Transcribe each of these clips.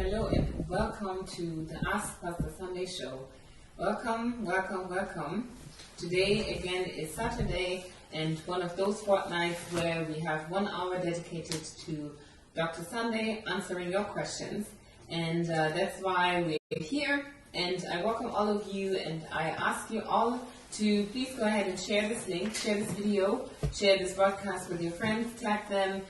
Hello and welcome to the Ask Pastor Sunday show. Welcome, welcome, welcome. Today again is Saturday and one of those fortnights where we have 1 hour dedicated to Dr. Sunday answering your questions. And that's why we're here. And I welcome all of you and I ask you all to please go ahead and share this link, share this video, share this broadcast with your friends, tag them,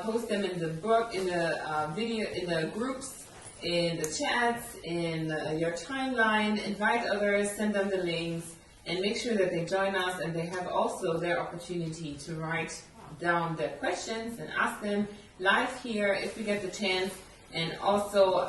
post them in the book, in the video, in the groups, in the chats, in your timeline, invite others, send them the links, and make sure that they join us and they have also their opportunity to write down their questions and ask them live here if we get the chance. And also,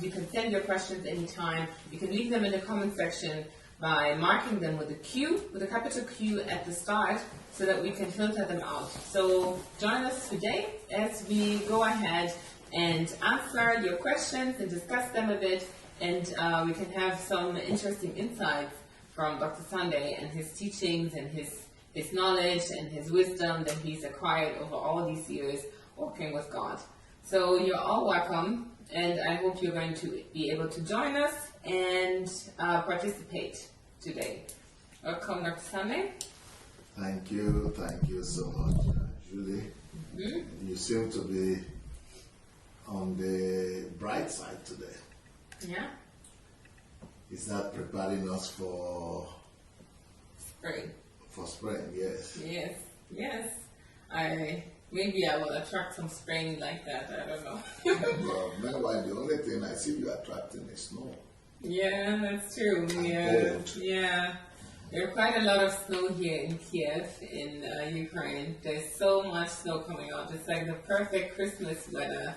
you can send your questions anytime. You can leave them in the comment section by marking them with a Q, with a capital Q at the start, so that we can filter them out. So join us today as we go ahead and answer your questions and discuss them a bit, and we can have some interesting insights from Dr. Sunday and his teachings and his knowledge and his wisdom that he's acquired over all these years walking with God. So you're all welcome, and I hope you're going to be able to join us and participate today. Welcome, Dr. Sunday. Thank you so much, Julie. Mm-hmm. You seem to be on the bright side today. Yeah. Is that preparing us for spring? For spring, yes. Yes. Maybe I will attract some spring like that. I don't know. Well, meanwhile, the only thing I see you attracting is snow. Yeah, that's true. Yeah. There's quite a lot of snow here in Kiev, in Ukraine. There's so much snow coming out. It's like the perfect Christmas weather,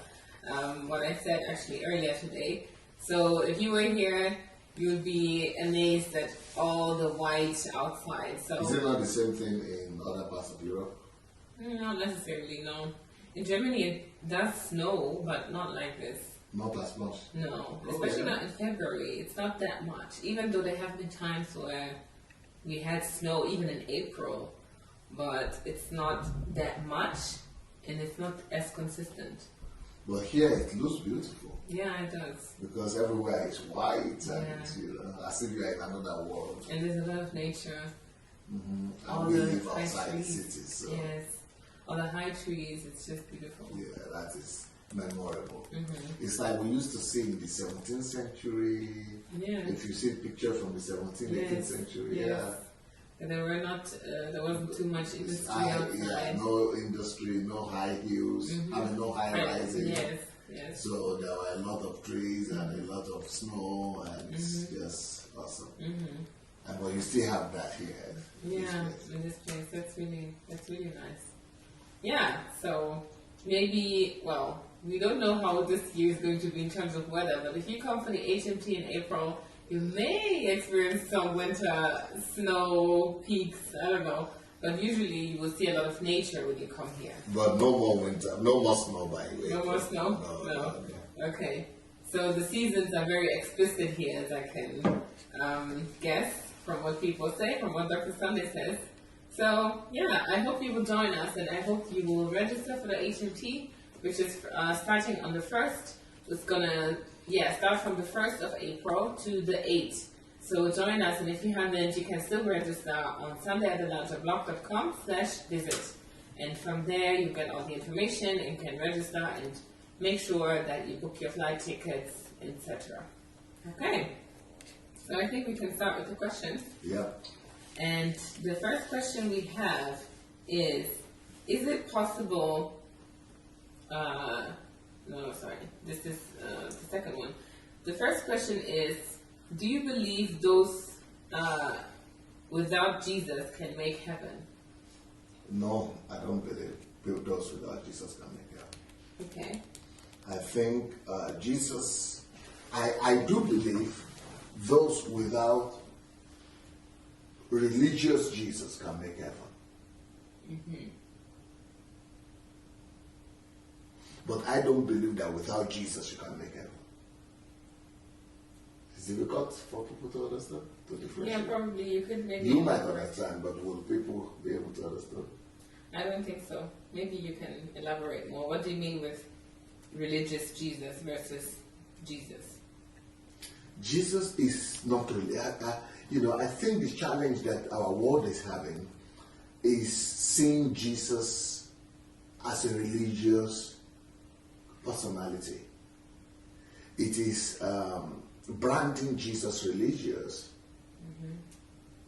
what I said actually earlier today. So if you were here, you would be amazed at all the white outside. So is it not the same thing in other parts of Europe? Not necessarily, no. In Germany it does snow, but not like this. Not as much? No, especially not in February. It's not that much, even though there have been times where we had snow even in April, but it's not that much and it's not as consistent. But here it looks beautiful. Yeah, it does. Because everywhere is white and as if you're in another world. And there's a lot of nature. Mm-hmm. All we the live high outside trees. the city, so yes, all the high trees, it's just beautiful. Yeah, that is memorable. Mm-hmm. It's like we used to see in the 17th century. Yeah. If you see a picture from the 17th, 18th century, yeah. There wasn't too much industry outside. Yeah, no industry, no high hills, no high rising. Yes. So there were a lot of trees and a lot of snow, and it's just awesome. And but you still have that here. Yeah, in this place. That's really nice. Yeah, so maybe, well, we don't know how this year is going to be in terms of weather, but if you come for the HMT in April, you may experience some winter snow peaks, I don't know. But usually you will see a lot of nature when you come here. But no more winter, no more snow by the way. No more snow? No. Okay. So the seasons are very explicit here, as I can guess from what people say, from what Dr. Sunday says. So, yeah, I hope you will join us, and I hope you will register for the HMT, which is starting on the 1st. It's going to start from the 1st of April to the 8th. So join us, and if you haven't, you can still register on sundayadelajablog.com/visit. And from there, you get all the information and can register and make sure that you book your flight tickets, etc. Okay. So I think we can start with the questions. Yeah. And the first question we have is it possible, this is the second one. The first question is, do you believe those without Jesus can make heaven? No, I don't believe those without Jesus can make heaven. Okay. I think Jesus, I do believe those without religious Jesus can make heaven. But I don't believe that without Jesus you can make heaven. It's difficult for people to understand, to differentiate. Yeah, probably you could maybe. You might understand, but will people be able to understand? I don't think so. Maybe you can elaborate more. What do you mean with religious Jesus versus Jesus? Jesus is not really. I think the challenge that our world is having is seeing Jesus as a religious personality. It is branding Jesus religious.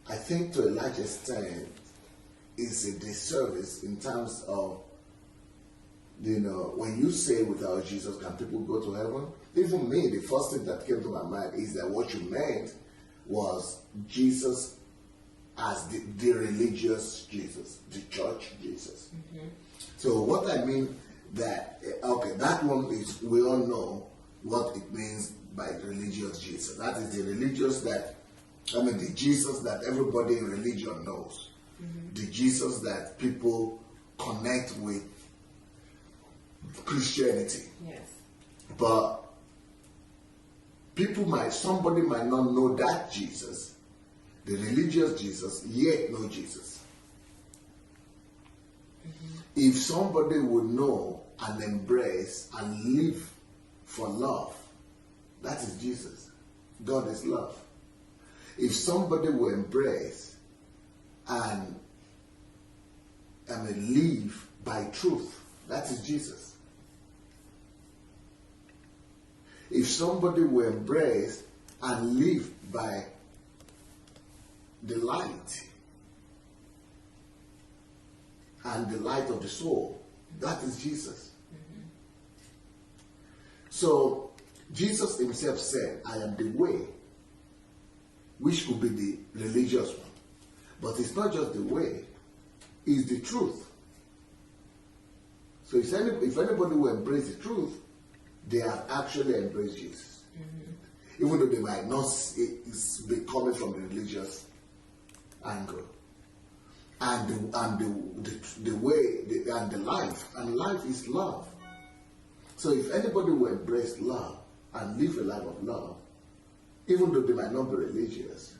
I think to a large extent is a disservice in terms of, when you say without Jesus, can people go to heaven? Even me, the first thing that came to my mind is that what you meant was Jesus as the religious Jesus, the church Jesus. So what I mean that, that one is, we all know what it means by religious Jesus. That is the religious the Jesus that everybody in religion knows. The Jesus that people connect with Christianity. Yes. But somebody might not know that Jesus, the religious Jesus, yet know Jesus. If somebody would know and embrace and live for love, that is Jesus. God is love. If somebody will embrace and live by truth, that is Jesus. If somebody will embrace and live by the light and the light of the soul, that is Jesus. So Jesus himself said, I am the way, which could be the religious one. But it's not just the way, it's the truth. So if anybody will embrace the truth, they have actually embraced Jesus. Even though they might not be coming from the religious angle. And the way, and the life. And life is love. So if anybody will embrace love and live a life of love, even though they might not be religious,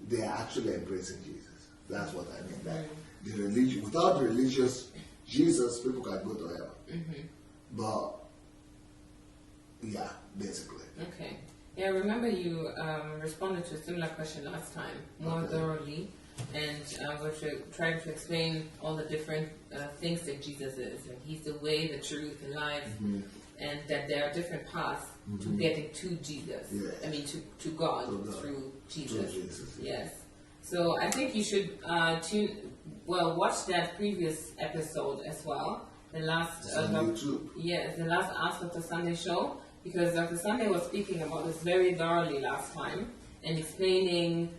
they are actually embracing Jesus. That's what I mean. That the religion, without the religious Jesus, people can go to heaven. But yeah, basically. Okay. Yeah, I remember you responded to a similar question last time, more thoroughly, and we're trying to explain all the different things that Jesus is. And he's the way, the truth, and life, and that there are different paths to getting to Jesus. Yes. I mean, to God through Jesus. Through Jesus, yes. So I think you should watch that previous episode as well. The last the last Ask Dr. Sunday show, because Dr. Sunday was speaking about this very thoroughly last time and explaining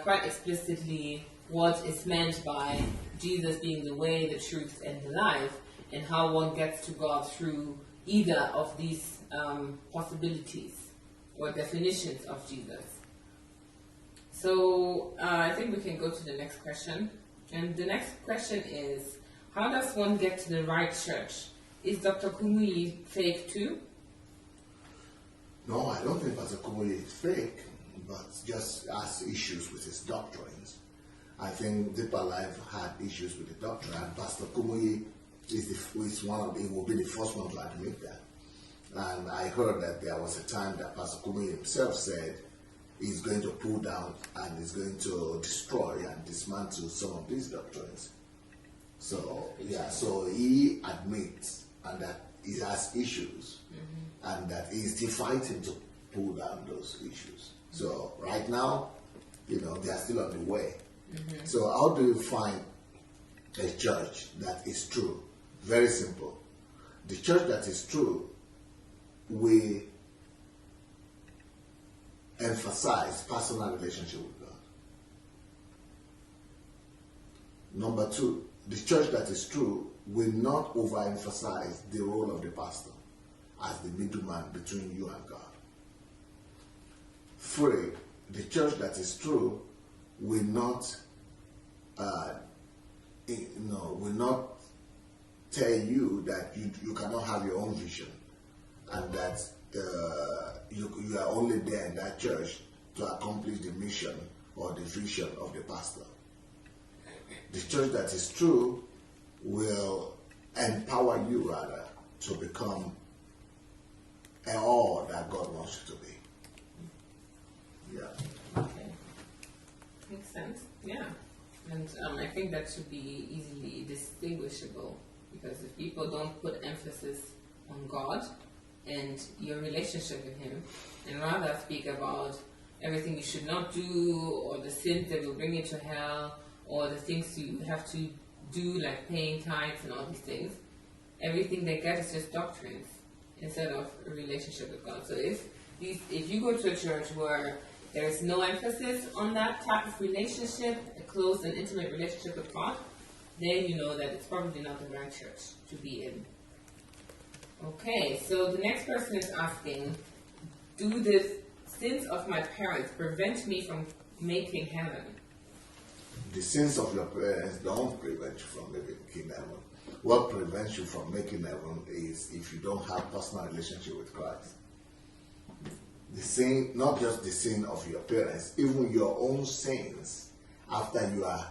quite explicitly what is meant by Jesus being the way, the truth, and the life, and how one gets to God through either of these possibilities or definitions of Jesus. So I think we can go to the next question. And the next question is, how does one get to the right church? Is Dr. Kumuyi fake too? No, I don't think Pastor Kumuyi is fake, but just has issues with his doctrines. I think Deeper Life had issues with the doctrine, and Pastor Kumuyi will be the first one to admit that. And I heard that there was a time that Pastor Kumuyi himself said he's going to pull down and is going to destroy and dismantle some of these doctrines. So so he admits and that he has issues and that he's still fighting to pull down those issues. So right now, they are still on the way. So how do you find a church that is true? Very simple. The church that is true, we emphasize personal relationship with God. Number two, the church that is true will not overemphasize the role of the pastor as the middleman between you and God. Three, the church that is true will not tell you that you cannot have your own vision and that you are only there in that church to accomplish the mission or the vision of the pastor. The church that is true will empower you rather to become all that God wants you to be. Yeah. Okay. Makes sense. Yeah. And I think that should be easily distinguishable, because if people don't put emphasis on God and your relationship with Him, and rather speak about everything you should not do, or the sins that will bring you to hell, or the things you have to do, like paying tithes and all these things, everything they get is just doctrines instead of a relationship with God. So if you go to a church where there is no emphasis on that type of relationship, a close and intimate relationship with God, then you know that it's probably not the right church to be in. Okay, so the next person is asking, do the sins of my parents prevent me from making heaven? The sins of your parents don't prevent you from making heaven. What prevents you from making heaven is if you don't have personal relationship with Christ. The sin, not just the sin of your parents, even your own sins after you are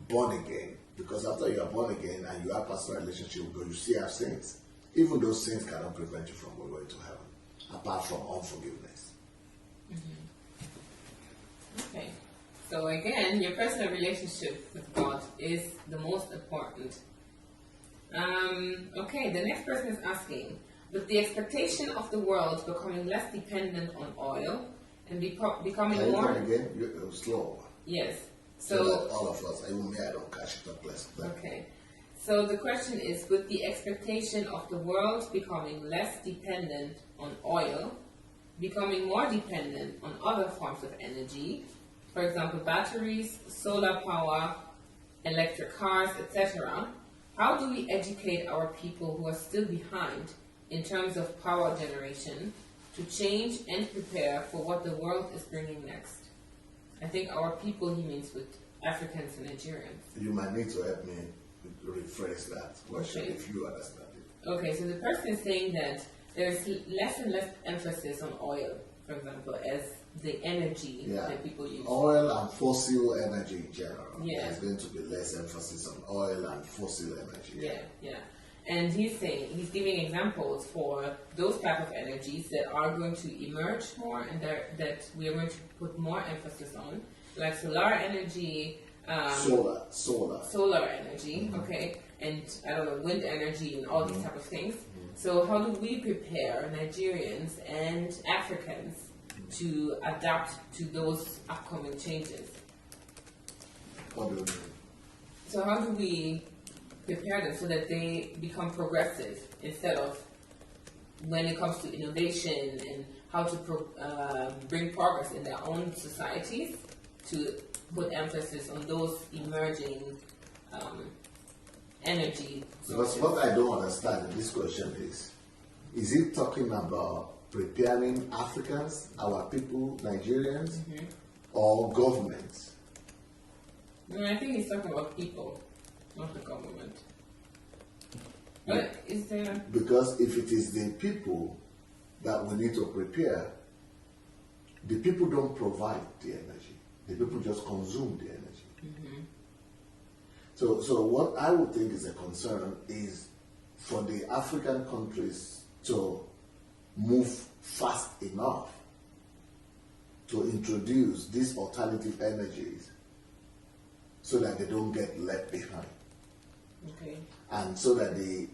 born again. Because after you are born again and you have personal relationship with God, you still have sins. Even those sins cannot prevent you from going to heaven, apart from unforgiveness. Okay. So again, your personal relationship with God is the most important. Okay, the next person is asking, with the expectation of the world becoming less dependent on oil and becoming more... Again? You're slow. Yes. So that all of us, even me, I don't catch it up less. Okay. So the question is, with the expectation of the world becoming less dependent on oil, becoming more dependent on other forms of energy, for example, batteries, solar power, electric cars, etc., how do we educate our people who are still behind in terms of power generation to change and prepare for what the world is bringing next? I think our people, he means with Africans and Nigerians. You might need to help me rephrase that question if you understand it. Okay, so the person is saying that there's less and less emphasis on oil, for example, as the energy that people use. Oil and fossil energy in general. Yeah. There's going to be less emphasis on oil and fossil energy. Yeah. And he's giving examples for those type of energies that are going to emerge more and that we are going to put more emphasis on, like solar energy, solar energy, okay, and I don't know, wind energy and all these type of things. So how do we prepare Nigerians and Africans to adapt to those upcoming changes? What do you mean? So how do we prepare them so that they become progressive instead of, when it comes to innovation and how to bring progress in their own societies, to put emphasis on those emerging energy sources? Because what I don't understand in this question is it talking about preparing Africans, our people, Nigerians, or governments? No, I think he's talking about people, not the government. But is there... Because if it is the people that we need to prepare, the people don't provide the energy. The people just consume the energy. So what I would think is a concern is for the African countries to move fast enough to introduce these alternative energies so that they don't get left behind. Okay. And so that the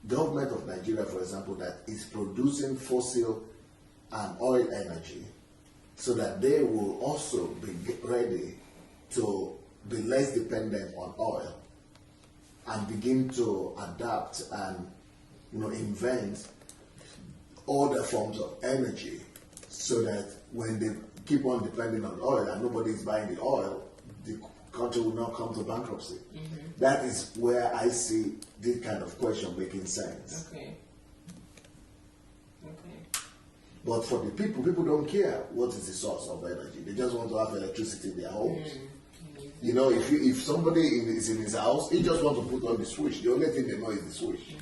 government of Nigeria, for example, that is producing fossil and oil energy, so that they will also be ready to be less dependent on oil and begin to adapt and invent other forms of energy, so that when they keep on depending on oil and nobody is buying the oil, the country will not come to bankruptcy. That is where I see this kind of question making sense. Okay. But for the people don't care what is the source of energy. They just want to have electricity in their homes. If somebody is in his house, he just wants to put on the switch. The only thing they know is the switch.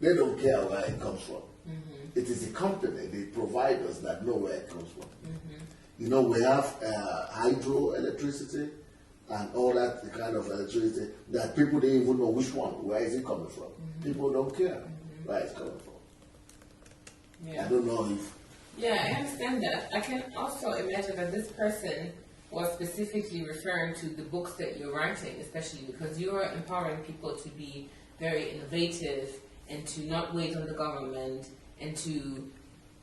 They don't care where it comes from. It is the company, the providers, that know where it comes from. We have hydroelectricity and all that kind of electricity that people don't even know which one, where is it coming from. People don't care where it's coming from. Yeah. I don't know if. Yeah, I understand that. I can also imagine that this person was specifically referring to the books that you're writing, especially because you're empowering people to be very innovative and to not wait on the government and to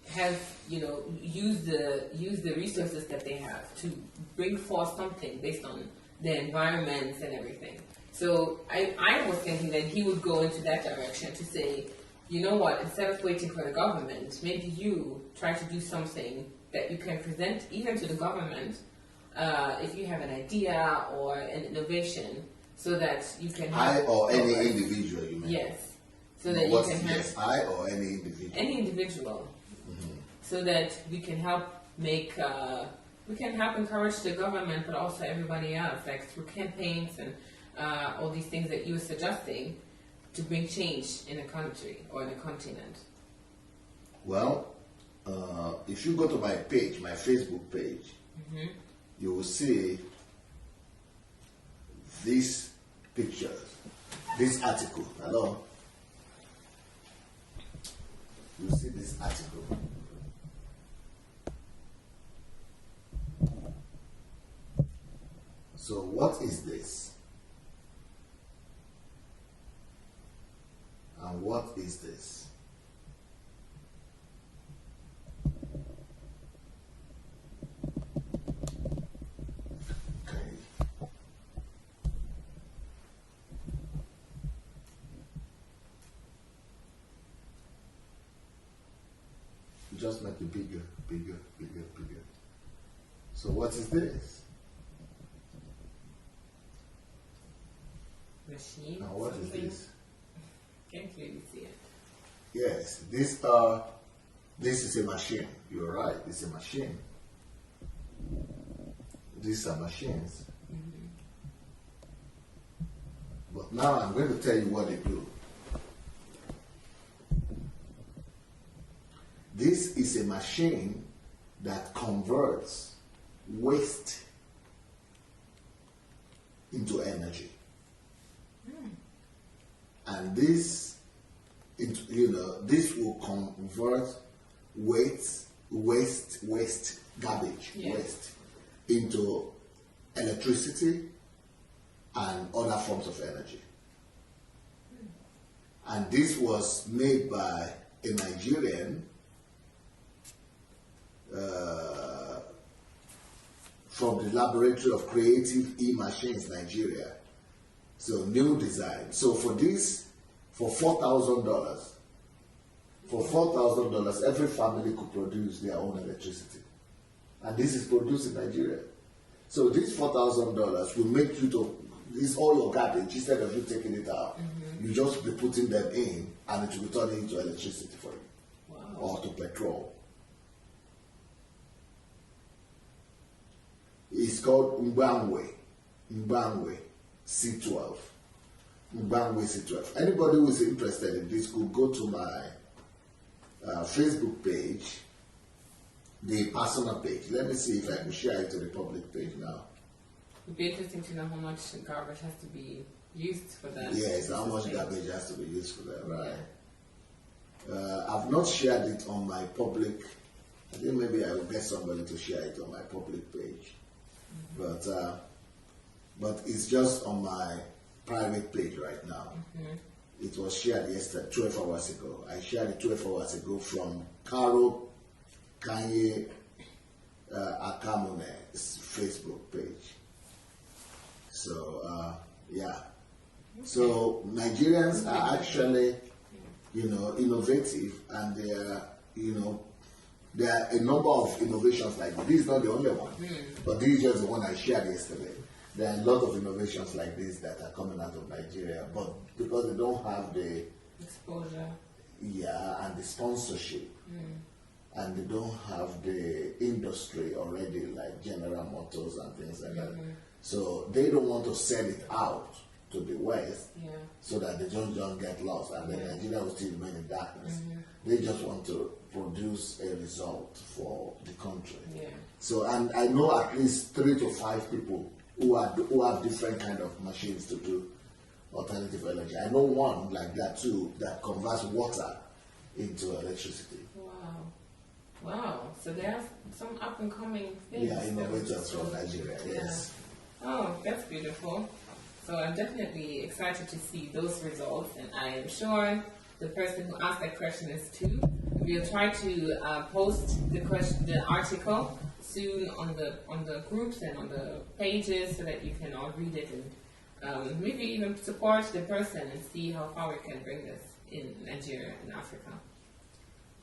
have, use the resources that they have to bring forth something based on their environments and everything. So I was thinking that he would go into that direction to say, you know what, instead of waiting for the government, maybe you try to do something that you can present even to the government if you have an idea or an innovation, so that you can have... I or any individual, you mean? Yes. So that you can have... Yes, I or any individual? Any individual. So that we can help make... we can help encourage the government, but also everybody else, like through campaigns and all these things that you were suggesting, to bring change in a country or in a continent. Well, if you go to my page, my Facebook page, you will see these pictures, this article. Hello? You see this article. So what is this? And what is this? Okay. Just make it bigger, bigger, bigger, bigger. So what is this? Machine. Now what is this? Can't really see it. Yes, this is a machine. You're right, it's a machine. These are machines. But now I'm going to tell you what they do. This is a machine that converts waste into energy. And this, this will convert waste, garbage, waste, into electricity and other forms of energy. And this was made by a Nigerian from the Laboratory of Creative E-Machines, Nigeria. So new design. So for this, for $4,000, every family could produce their own electricity. And this is produced in Nigeria. So this $4,000 will make you to, this all your garbage, instead of you taking it out, you just be putting them in and it will be turning into electricity for you. Wow. Or to petrol. It's called Mbangwe C12. Mbangwe C12. Anybody who is interested in this could go to my Facebook page, the personal page. Let me see if I can share it to the public page now. It would be interesting to know how much garbage has to be used for that. Yes, how much garbage has to be used for that, right? I've not shared it on my public. I think maybe I will get somebody to share it on my public page. But it's just on my private page right now. It was shared yesterday, 12 hours ago. I shared it 12 hours ago from Karo Kanye Akamone's Facebook page. So, yeah. So Nigerians are actually, innovative, and there are a number of innovations like this. This is not the only one, but this is just the one I shared yesterday. There are a lot of innovations like this that are coming out of Nigeria, but because they don't have the exposure, and the sponsorship, and they don't have the industry already, like General Motors and things like that, so they don't want to sell it out to the West, so that they don't get lost, and then Nigeria will still remain in darkness. They just want to produce a result for the country. So, and I know at least 3 to 5 people who have different kind of machines to do alternative energy. I know one like that too, that converts water into electricity. Wow. Wow. So there's some up and coming things. Yeah, innovators from Nigeria. Yes. Oh, that's beautiful. So I'm definitely excited to see those results, and I am sure the person who asked that question is too. We'll try to post the article soon on the groups and on the pages so that you can all read it and maybe even support the person and see how far we can bring this in Nigeria and Africa.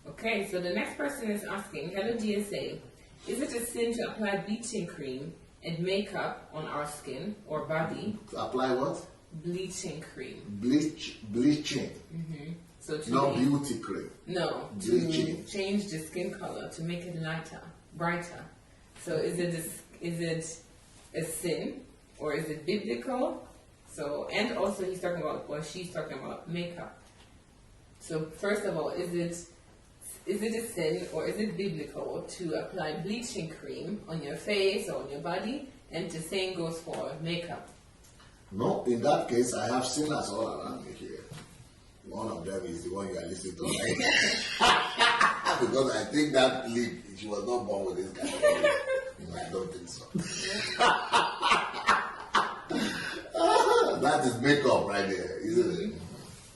Okay, so the next person is asking, hello DSA, is it a sin to apply bleaching cream and makeup on our skin or body? To apply what? Bleaching cream. Bleaching. Mm-hmm. So not beauty cream. No, bleaching. To change the skin color, to make it lighter, brighter. So is it a sin or is it biblical? So, and also he's talking about, or she's talking about makeup. So first of all, is it a sin or is it biblical to apply bleaching cream on your face or on your body? And the same goes for makeup. No, in that case, I have sinners all around me here. One of them is the one you are listening to right now. Because I think that lip, she was not born with this kind of lip. I don't think so. That is makeup right there, isn't it?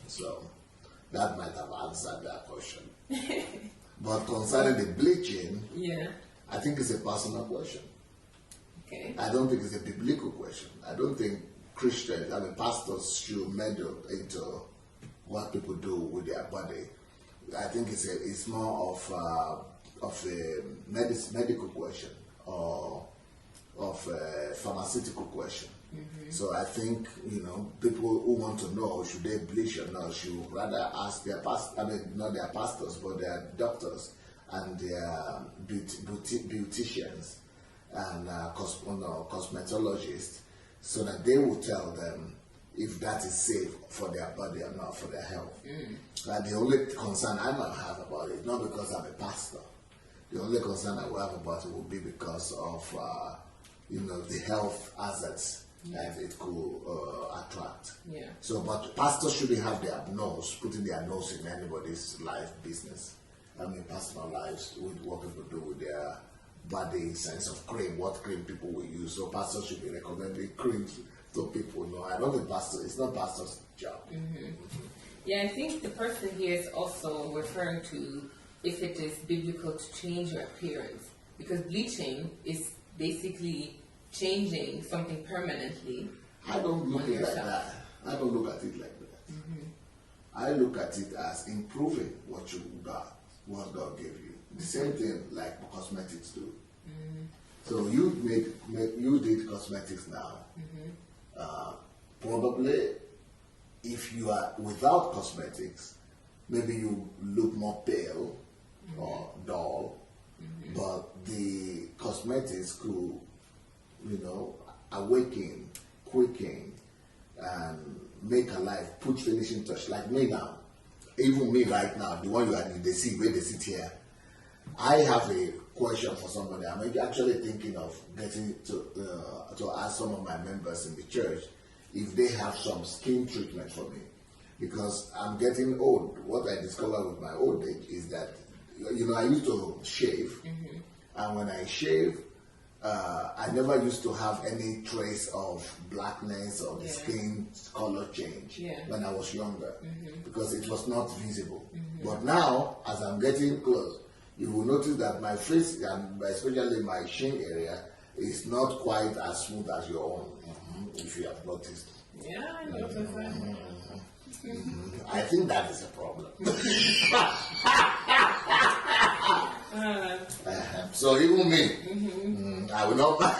So, that might have answered that question. But concerning the bleaching, I think it's a personal question. Okay. I don't think it's a biblical question. I don't think Christians, pastors should meddle into what people do with their body. I think it's more of a medical question or of a pharmaceutical question. Mm-hmm. So I think, people who want to know should they bleach or not should rather ask their not their pastors, but their doctors and their beauticians and cosmetologists, so that they will tell them if that is safe for their body or not, for their health. The only concern I might have about it, not because I'm a pastor, the only concern I will have about it will be because of the health hazards that it could attract. Yeah. So, but pastors shouldn't have their nose, putting their nose in anybody's life business. Personal lives, with what people do with their body, sense of cream, what cream people will use. So pastors should be recommending creams to people. No, I don't think it's not pastor's job. Mm-hmm. Mm-hmm. Yeah, I think the person here is also referring to if it is biblical to change your appearance, because bleaching is basically changing something permanently. I don't look at it like that. I don't look at it like that. Mm-hmm. I look at it as improving what you got, what God gave you. The same thing like cosmetics do. Mm-hmm. So you did cosmetics now. Mm-hmm. Probably, if you are without cosmetics, maybe you look more pale or dull. Mm-hmm. But the cosmetics could, awaken, quicken, and make alive, put finishing touch. Like me now, even me right now, the one you are in the seat, where they sit here. I have a question for somebody. I'm actually thinking of getting to ask some of my members in the church if they have some skin treatment for me, because I'm getting old. What I discovered with my old age is that, I used to shave, and when I shave, I never used to have any trace of blackness or the skin color change when I was younger, because it was not visible. But now, as I'm getting close, you will notice that my face, and especially my chin area, is not quite as smooth as your own, if you have noticed. Yeah, I noticed that. I think that is a problem. So even me, I will not mind.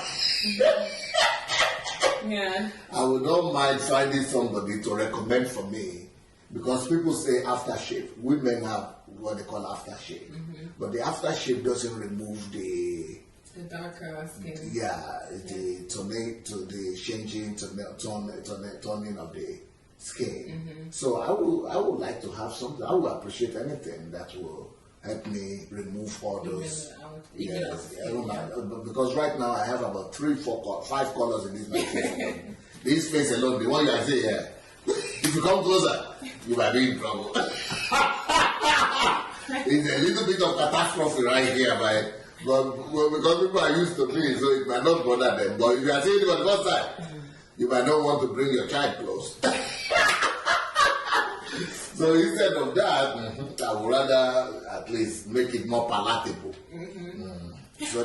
I will not mind finding somebody to recommend for me, because people say aftershave. Women have what they call aftershave, but the aftershave doesn't remove the darker skin. Yeah, the changing toning of the skin. So I would like to have something. I would appreciate anything that will help me remove all those. Because right now I have about 5 colors in this face. This face alone, the one you are seeing here. If you come closer, you might be in trouble. It's a little bit of catastrophe right here, but because people are used to me, so it might not bother them. But if you are saying it for the first time, you might not want to bring your child close. So instead of that, I would rather at least make it more palatable. So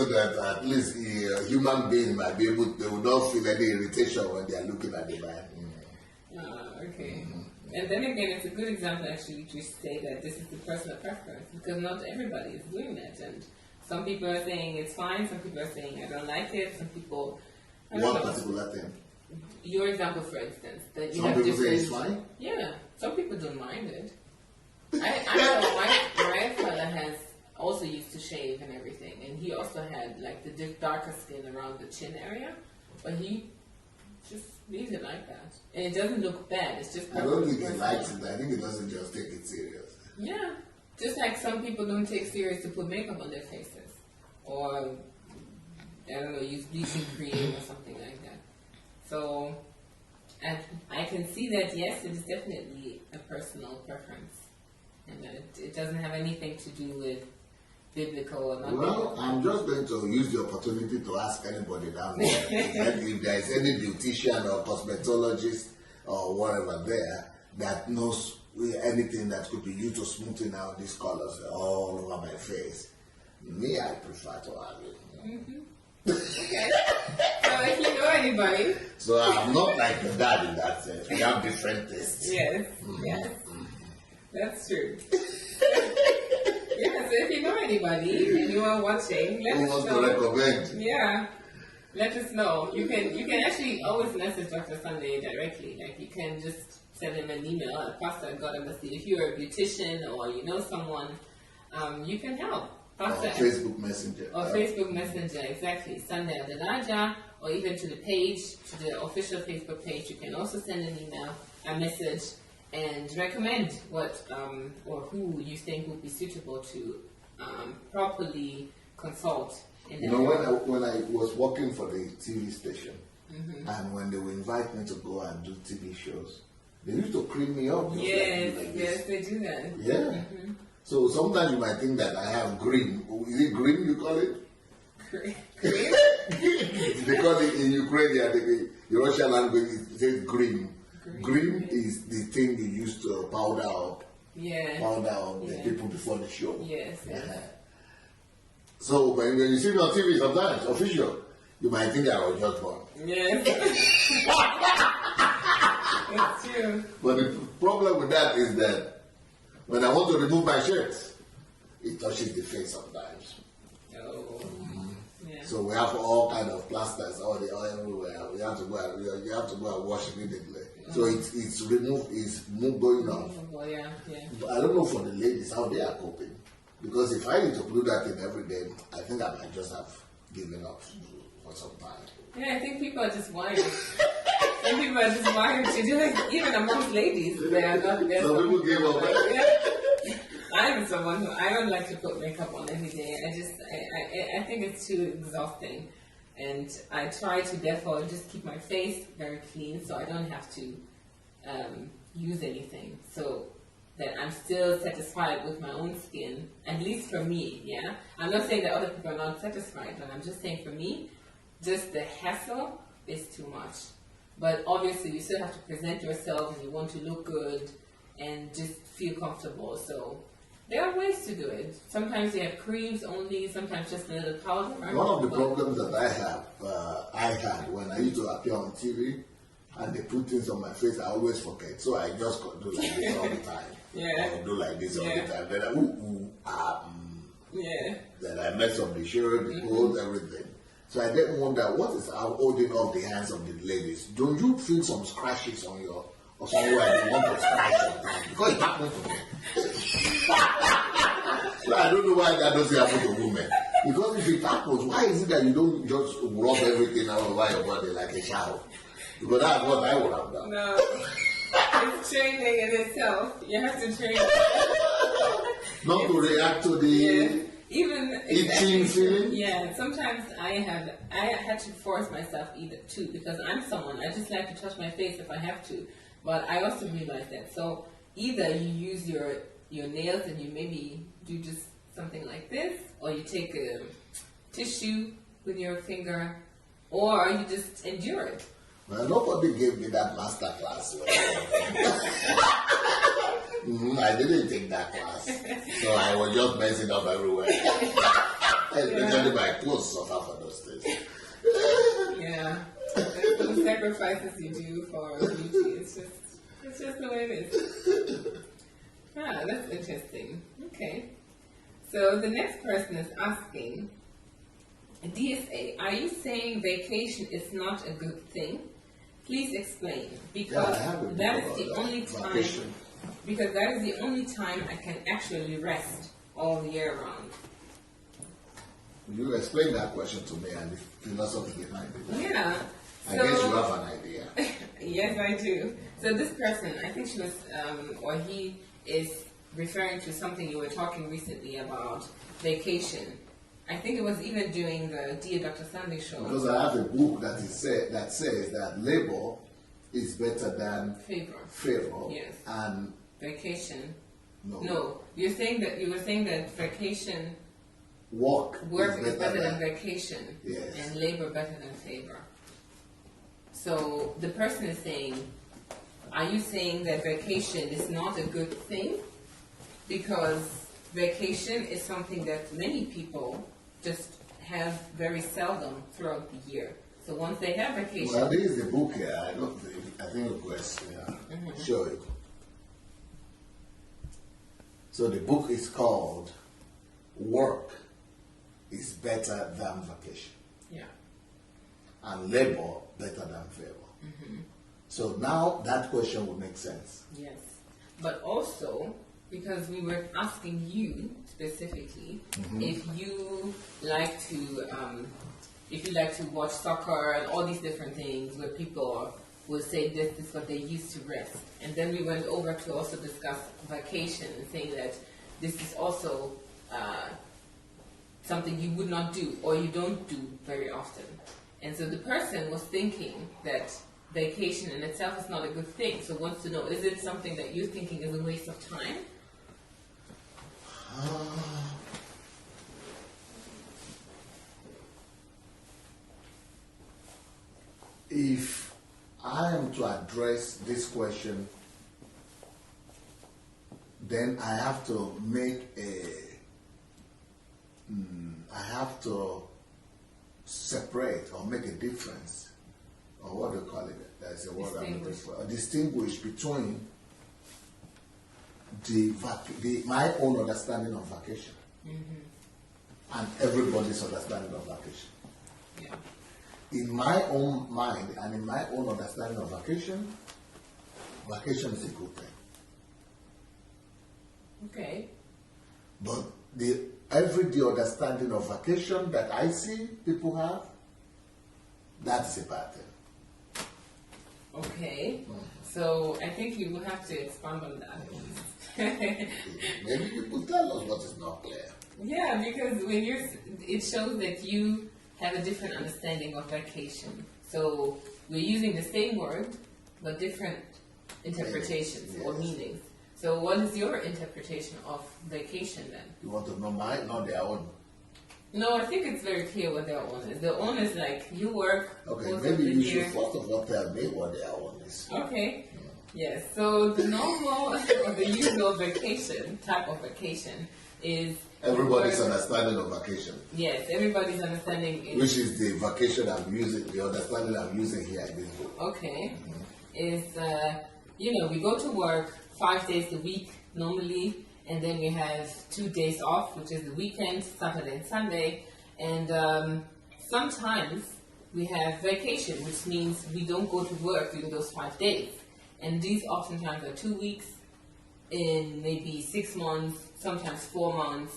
that at least a human being might be able to, they will not feel any irritation when they are looking at the man. Okay. And then again, it's a good example actually to say that this is the personal preference, because not everybody is doing that. And some people are saying it's fine, some people are saying I don't like it, some people... What particular thing? Your example, for instance. That you some have people different... say it's fine? Yeah, some people don't mind it. I know my father has also used to shave and everything, and he also had like the darker skin around the chin area, but he just leaves it like that. And it doesn't look bad, it's just... I don't think he likes it, I think he doesn't just take it serious. Yeah, just like some people don't take serious to put makeup on their faces, or, I don't know, use bleaching cream or something like that. So, I can see that, yes, it is definitely a personal preference, and that it doesn't have anything to do with biblical or not. Well, I'm just going to use the opportunity to ask anybody down there if there is any beautician or cosmetologist or whatever there that knows anything that could be used to smoothen out these colors all over my face. Me, I prefer to have it. Okay. So if you know anybody. So I'm not like your dad in that sense. We have different tastes. Yes, yes. That's true. Yeah, so if you know anybody and you are watching, let us know. To recommend? Yeah, let us know. You can actually always message Dr. Sunday directly. Like you can just send him an email at pastor@godembassy. If you're a beautician or you know someone, you can help. Pastor Facebook Messenger. Or Facebook Messenger, exactly. Sunday Adelaja, or even to the page, to the official Facebook page. You can also send an email, a message, and recommend what or who you think would be suitable to properly consult. You know, when I was working for the TV station, and when they would invite me to go and do TV shows, they used to cream me up. Yes, yes, they do that. Yeah. So sometimes you might think that I have green. Is it green you call it? Green? They call it in Ukraine, the Russian language, it says green. Green is the thing they use to powder up. Yeah. Powder up the people before the show. Yes. So when you see me on TV sometimes, official, you might think I was just born. Yes. That's true. But the problem with that is that when I want to remove my shirt, it touches the face sometimes. Oh. Yeah. So we have all kind of plasters all everywhere. You have to go and wash immediately. So it's removed, it's going off. Oh, yeah. But I don't know for the ladies how they are coping. Because if I need to do that thing every day, I think I might just have given up for some time. Yeah, I think people are just wired. Some people are just wired to do it. Even amongst ladies, they are not. Some people give up. Yeah. I'm someone who I don't like to put makeup on every day. I think it's too exhausting, and I try to therefore just keep my face very clean, so I don't have to use anything. So that I'm still satisfied with my own skin, at least for me. Yeah, I'm not saying that other people are not satisfied, but I'm just saying for me. Just the hassle is too much. But obviously you still have to present yourself and you want to look good and just feel comfortable. So there are ways to do it. Sometimes you have creams only, sometimes just a little powder. One of the problems that I had when I used to appear on TV and they put things on my face, I always forget. So I just do like this all the time. Yeah. I do like this all the time. Then Then I mess up the shirt, the clothes, everything. So I then wonder, what is holding off the hands of the ladies? Don't you feel some scratches on your, or somewhere you want to scratch sometimes? Because it happens to me. So I don't know why that doesn't happen to women. Because if it happens, why is it that you don't just rub everything all over your body like a shower? Because that's what I would have done. No. It's training in itself. You have to train. Not to react to the... Even itching feeling? Yeah, sometimes I had to force myself either too, because I'm someone, I just like to touch my face if I have to, but I also realize that. So either you use your nails and you maybe do just something like this, or you take a tissue with your finger, or you just endure it. Well, nobody gave me that master class. I didn't take that class. So I was just messing up everywhere. Especially my clothes suffer for those things. Yeah. That's the sacrifices you do for beauty. It's just the way it is. Ah, that's interesting. Okay. So the next person is asking, DSA, are you saying vacation is not a good thing? Please explain. Because that is the only time. Vacation. Because that is the only time I can actually rest all year round. You explain that question to me and the philosophy behind it. Yeah. I guess you have an idea. Yes, I do. So this person, I think she was, or he is referring to something you were talking recently about vacation. I think it was even during the Dear Dr. Sunday show. Because I have a book that says that labor is better than favor. Yes. And vacation. No. No. You were saying that vacation. Work is better than vacation. Yes. And labor better than favor. So the person is saying, are you saying that vacation is not a good thing? Because vacation is something that many people just have very seldom throughout the year. So once they have vacation... Well, there is a book here. I think it was, show it. So the book is called Work is Better Than Vacation. Yeah. And labor better than favor. So now that question would make sense. Yes. But also, because we were asking you specifically if you like to watch soccer and all these different things where people will say this is what they use to rest. And then we went over to also discuss vacation and saying that this is also something you would not do or you don't do very often. And so the person was thinking that vacation in itself is not a good thing. So wants to know, is it something that you're thinking is a waste of time? If I am to address this question, then I have to make I have to separate or make a difference, or what do you call it? That's a word I'm looking for. Distinguish between my own understanding of vacation and everybody's understanding of vacation. Yeah. In my own mind and in my own understanding of vacation is a good thing. Okay. But the everyday understanding of vacation that I see people have, that's a bad thing. Okay. So I think you will have to expand on that. Maybe people tell us what is not clear. Yeah, because it shows that you have a different understanding of vacation. So we're using the same word, but different interpretations or meanings. So what is your interpretation of vacation then? You want to know mine, not their own? No, I think it's very clear what their own is. Their own is like, you work. Okay, maybe you should first of all tell me what their own is. Okay. Yes, so the normal or the usual vacation, type of vacation, is... Everybody's understanding of vacation. Yes, everybody's understanding is... Which is the vacation I'm using, the understanding I'm using here in this book. Okay. Is, we go to work 5 days a week normally, and then we have 2 days off, which is the weekend, Saturday and Sunday, and sometimes we have vacation, which means we don't go to work during those 5 days. And these oftentimes are 2 weeks in maybe 6 months, sometimes 4 months,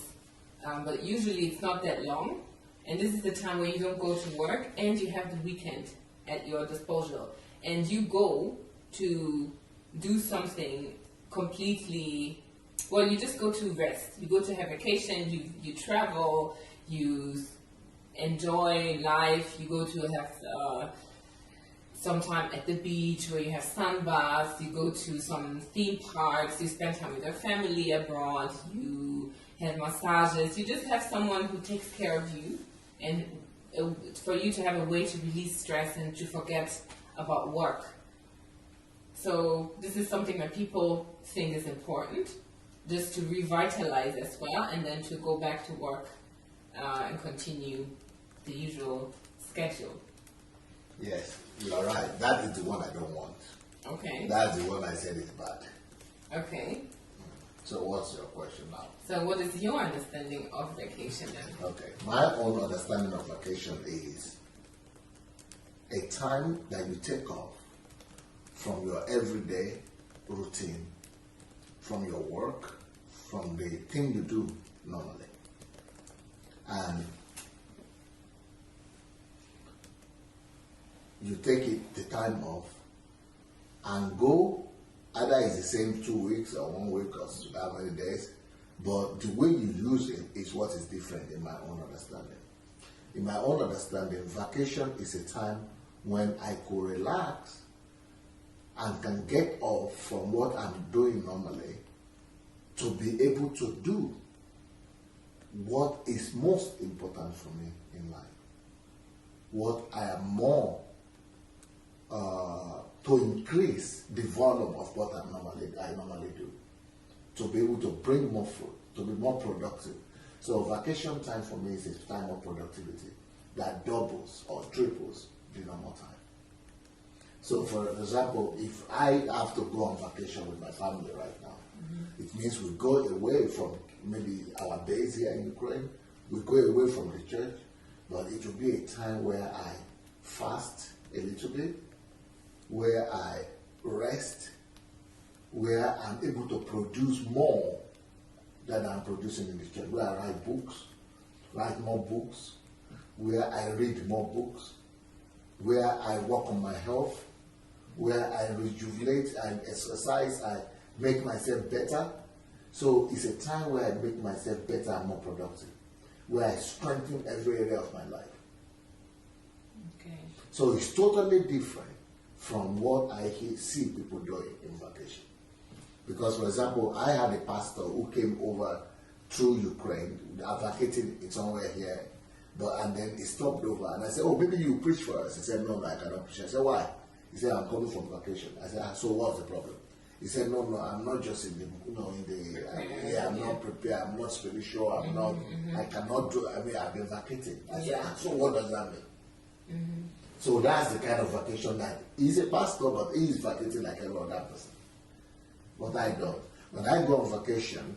but usually it's not that long. And this is the time where you don't go to work and you have the weekend at your disposal. And you go to do something completely, well, you just go to rest. You go to have vacation, you travel, you enjoy life, you go to have some time at the beach where you have sunbaths, you go to some theme parks, you spend time with your family abroad, you have massages, you just have someone who takes care of you, and for you to have a way to release stress and to forget about work. So this is something that people think is important, just to revitalize as well, and then to go back to work and continue the usual schedule. Yes, you are right. That is the one I don't want. Okay. That's the one I said is bad. Okay. So what's your question now? So what is your understanding of vacation then? Okay. My own understanding of vacation is a time that you take off from your everyday routine, from your work, from the thing you do normally. And you take it the time off and go, either it's the same 2 weeks or 1 week or that many days, but the way you use it is what is different in my own understanding. In my own understanding, vacation is a time when I could relax and can get off from what I'm doing normally to be able to do what is most important for me in life, what I am more to increase the volume of what I normally do, to be able to bring more fruit, to be more productive. So vacation time for me is a time of productivity that doubles or triples the normal time. So for example, if I have to go on vacation with my family right now, it means we go away from maybe our base here in Ukraine, we go away from the church, but it will be a time where I fast a little bit, where I rest, where I'm able to produce more than I'm producing in the church, where I write more books, where I read more books, where I work on my health, where I rejuvenate, I exercise, I make myself better. So it's a time where I make myself better and more productive, where I strengthen every area of my life. Okay. So it's totally different from what I see people doing in vacation. Because, for example, I had a pastor who came over through Ukraine, advocating it somewhere here, and then he stopped over, and I said, "Oh, maybe you preach for us." He said, "No, I cannot preach." I said, "Why?" He said, "I'm coming from vacation." I said, "So what's the problem?" He said, "No, I'm not just in the, I'm not prepared. I'm not spiritual. I'm not. I cannot do. I've been vacating." I said, "So what does that mean?" So that's the kind of vacation that he's a pastor, but he is vacating like every other person. But I don't. When I go on vacation,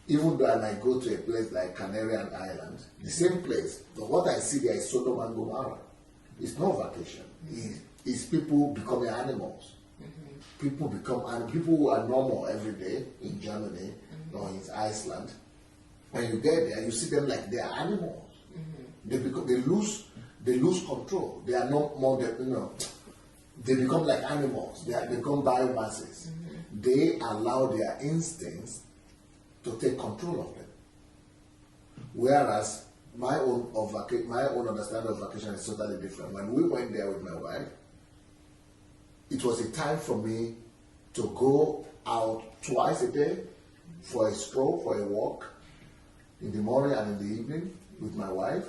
even though I might go to a place like Canarian Islands, the same place, but what I see there is Sodom and Gomorrah. It's not vacation. It's people becoming animals. People who are normal every day in Germany or in Iceland. When you get there, you see them like they are animals. They lose control. They are not more, they become like animals. They become biomasses. They allow their instincts to take control of them. Whereas my own understanding of vacation is totally different. When we went there with my wife, it was a time for me to go out twice a day for a stroll, for a walk, in the morning and in the evening with my wife.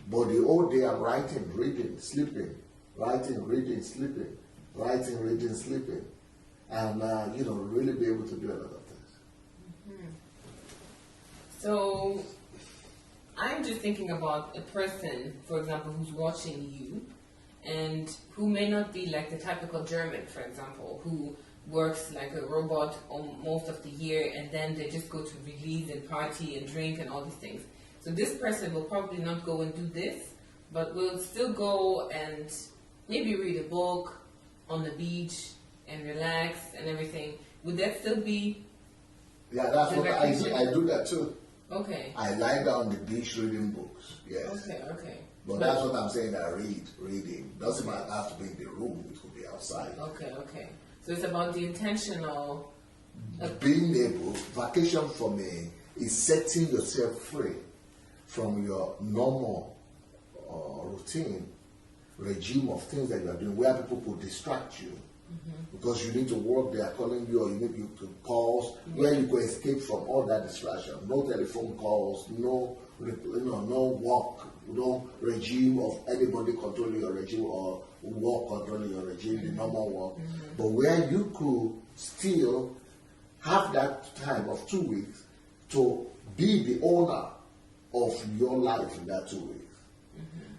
But the whole day I'm writing, reading, sleeping, writing, reading, sleeping, writing, reading, sleeping, and really be able to do a lot of things. So I'm just thinking about a person, for example, who's watching you, and who may not be like the typical German, for example, who works like a robot most of the year, and then they just go to release and party and drink and all these things. So this person will probably not go and do this, but will still go and maybe read a book on the beach and relax and everything. Would that still be? Yeah, that's what I do. I do that too. Okay. I lie down on the beach reading books. Yes. Okay. But that's what I'm saying. Reading doesn't have to be in the room. It could be outside. Okay. So it's about the intentional. Being able, vacation for me is setting yourself free from your normal routine regime of things that you are doing where people could distract you. Because you need to work, they are calling you, or you need you to calls where you can escape from all that distraction. No telephone calls, no work, no regime of anybody controlling your regime or work controlling your regime, the normal work. But where you could still have that time of 2 weeks to be the owner of your life in that 2 weeks.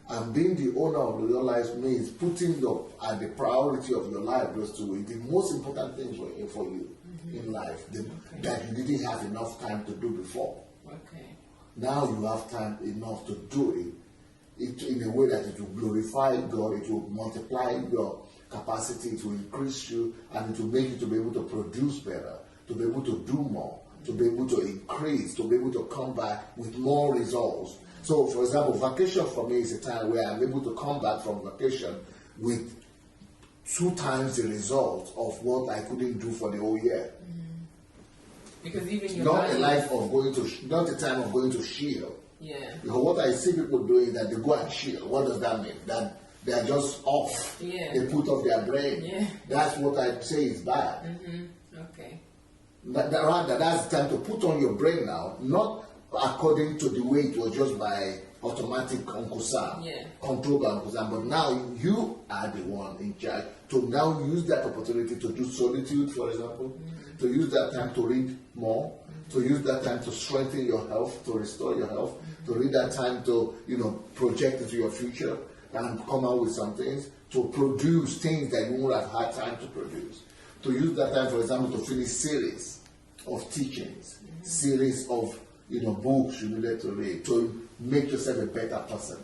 And being the owner of your life means putting at the priority of your life those 2 weeks, the most important things for you in life that you didn't have enough time to do before. Okay. Now you have time enough to do it in a way that it will glorify God, it will multiply your capacity, it will increase you, and it will make you to be able to produce better, to be able to do more, to be able to increase, to be able to come back with more results. So, for example, vacation for me is a time where I'm able to come back from vacation with 2 times the result of what I couldn't do for the whole year. Because even your not a life of going to, not a time of going to shield. Yeah. Because what I see people doing is that they go and shield. What does that mean? That they are just off. Yeah. They put off their brain. Yeah. That's what I say is bad. Okay. That's the time to put on your brain now, not according to the way it was just by automatic Uncle Sam, controlled by Uncle Sam, but now you are the one in charge to now use that opportunity to do solitude, for example, to use that time to read more, to use that time to strengthen your health, to restore your health, to read that time to, project into your future and come out with some things, to produce things that you won't have had time to produce. To use that time, for example, to finish series of teachings, series of books you needed to read, to make yourself a better person.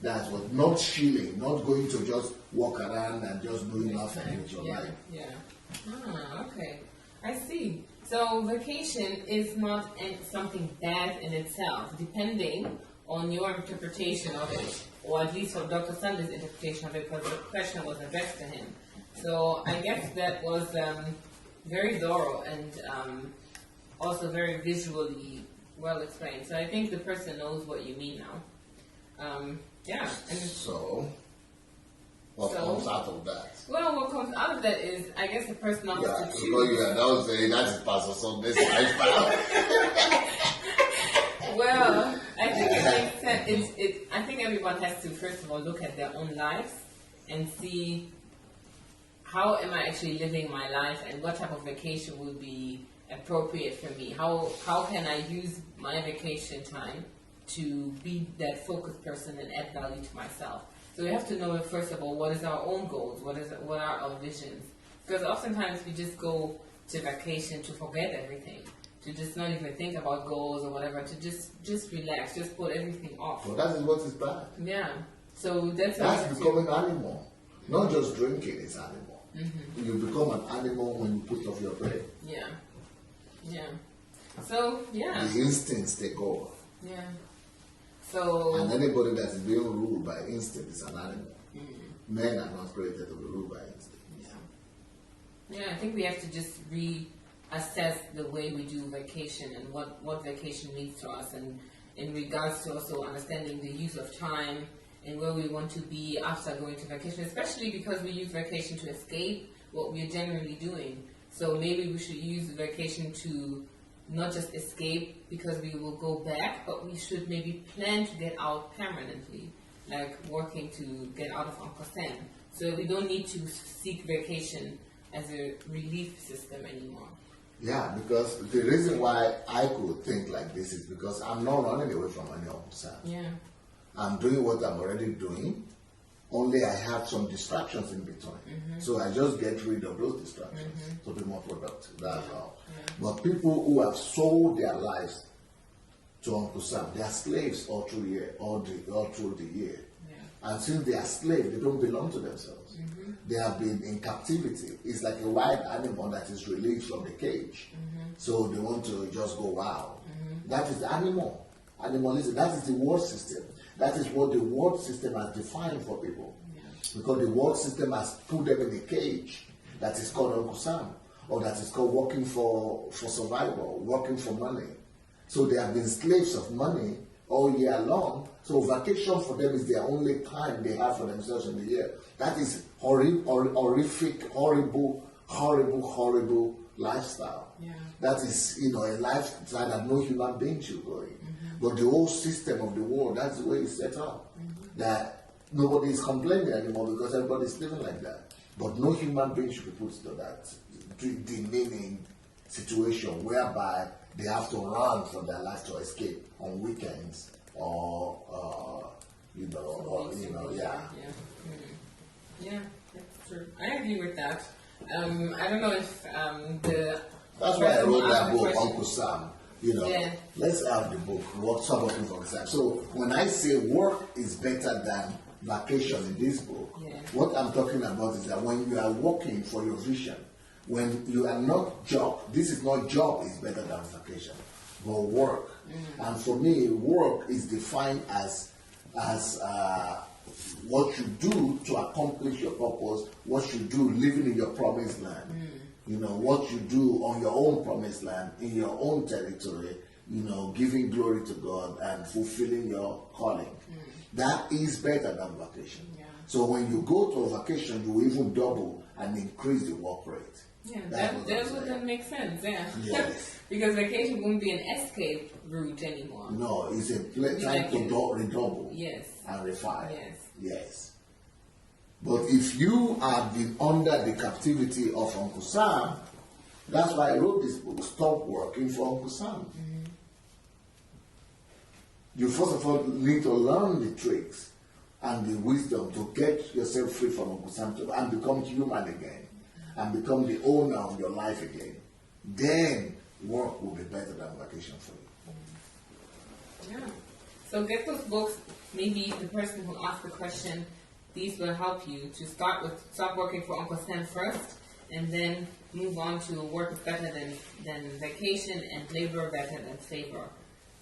That's what, not chilling, not going to just walk around and just doing nothing with your life. Yeah. Okay. I see. So vacation is not something bad in itself, depending on your interpretation of it, or at least from Dr. Sunday's interpretation of it, because the question was addressed to him. So I guess that was very thorough and also very visually well explained. So I think the person knows what you mean now. Yeah. And so, what comes out of that? Well, what comes out of that is, I guess the person has to choose. That's Pastor Sunday's lifestyle. Well, I think it makes sense. I think everyone has to first of all look at their own lives and see how am I actually living my life and what type of vacation will be appropriate for me. How can I use my vacation time to be that focused person and add value to myself? So we have to know first of all what is our own goals, what are our visions. Because oftentimes we just go to vacation to forget everything, to just not even think about goals or whatever, to just relax, just put everything off. Well, that is what is bad. Yeah. So that's becoming animal. Not just drinking is animal. You become an animal when you put off your brain. Yeah. Yeah. So, yeah. The instincts take over. Yeah. So. And anybody that is being ruled by instinct is an animal. Men are not created to be ruled by instinct. Yeah. Yeah, I think we have to just reassess the way we do vacation and what vacation means to us, and in regards to also understanding the use of time and where we want to be after going to vacation, especially because we use vacation to escape what we're generally doing. So maybe we should use vacation to not just escape because we will go back, but we should maybe plan to get out permanently, like working to get out of Uncle Sam. So we don't need to seek vacation as a relief system anymore. Yeah, because the reason why I could think like this is because I'm not running away from any Uncle Sam. Yeah. I'm doing what I'm already doing, only I have some distractions in between. So I just get rid of those distractions to be more productive. That's all. Yeah. But people who have sold their lives to Uncle Sam, they are slaves all through the year. Yeah. And since they are slaves, they don't belong to themselves. They have been in captivity. It's like a wild animal that is released from the cage. So they want to just go wild. That is the animal. Animalism. That is the world system. That is what the world system has defined for people. Yeah. Because the world system has put them in a cage that is called Uncle Sam, or that is called working for survival, working for money. So they have been slaves of money all year long. So vacation for them is their only time they have for themselves in the year. That is horrific, horrible lifestyle. Yeah. That is, a lifestyle that no human being should go in. But the whole system of the world, that's the way it's set up. That nobody is complaining anymore because everybody is living like that. But no human being should be put to that demeaning situation whereby they have to run from their life to escape on weekends or yeah. Yeah, that's true. I agree with that. I don't know if That's why I wrote that book, Uncle Sam. Yeah. Let's have the book, What Some Working for Exam. So when I say work is better than vacation in this book, what I'm talking about is that when you are working for your vision, when you are not this is not job is better than vacation, but work. And for me, work is defined as what you do to accomplish your purpose, what you do living in your promised land. What you do on your own promised land, in your own territory, giving glory to God and fulfilling your calling. That is better than vacation. Yeah. So when you go to a vacation, you will even double and increase the work rate. Yeah, that would make sense, yeah. Yes. Because vacation won't be an escape route anymore. No, it's a time to redouble. Yes. And refine. Yes. Yes. But if you have been under the captivity of Uncle Sam, that's why I wrote this book, Stop Working for Uncle Sam. You first of all need to learn the tricks and the wisdom to get yourself free from Uncle Sam and become human again and become the owner of your life again. Then work will be better than vacation for you. Yeah. So get those books. Maybe the person who asked the question, these will help you to stop working for Uncle Sam first, and then move on to work is better than vacation and labor better than favor.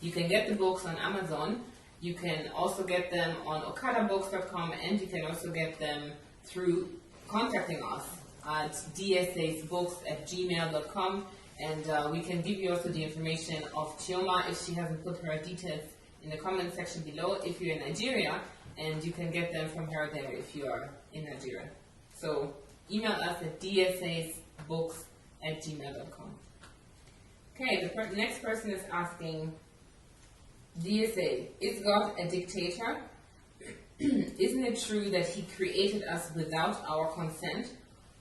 You can get the books on Amazon. You can also get them on okadabooks.com, and you can also get them through contacting us at dsasbooks@gmail.com, and we can give you also the information of Chioma if she hasn't put her details in the comment section below if you're in Nigeria, and you can get them from her there if you are in Nigeria. So email us at dsasbooks@gmail.com. Okay, the next person is asking, DSA, is God a dictator? Isn't it true that he created us without our consent?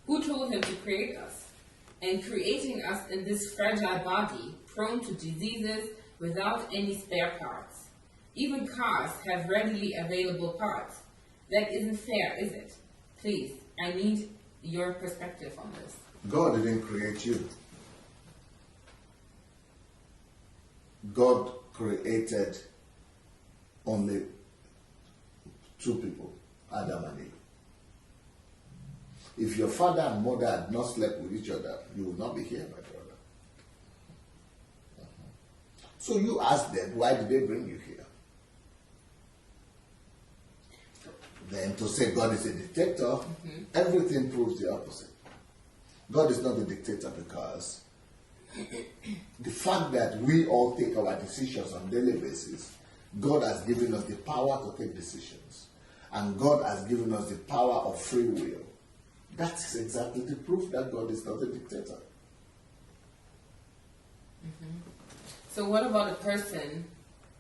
Who told him to create us? And creating us in this fragile body, prone to diseases, without any spare parts. Even cars have readily available parts. That isn't fair, is it? Please, I need your perspective on this. God didn't create you. God created only two people, Adam and Eve. If your father and mother had not slept with each other, you would not be here, my brother. So you ask them, why did they bring you here? Then to say God is a dictator, everything proves the opposite. God is not a dictator because the fact that we all take our decisions on a daily basis, God has given us the power to take decisions. And God has given us the power of free will. That is exactly the proof that God is not a dictator. So what about a person,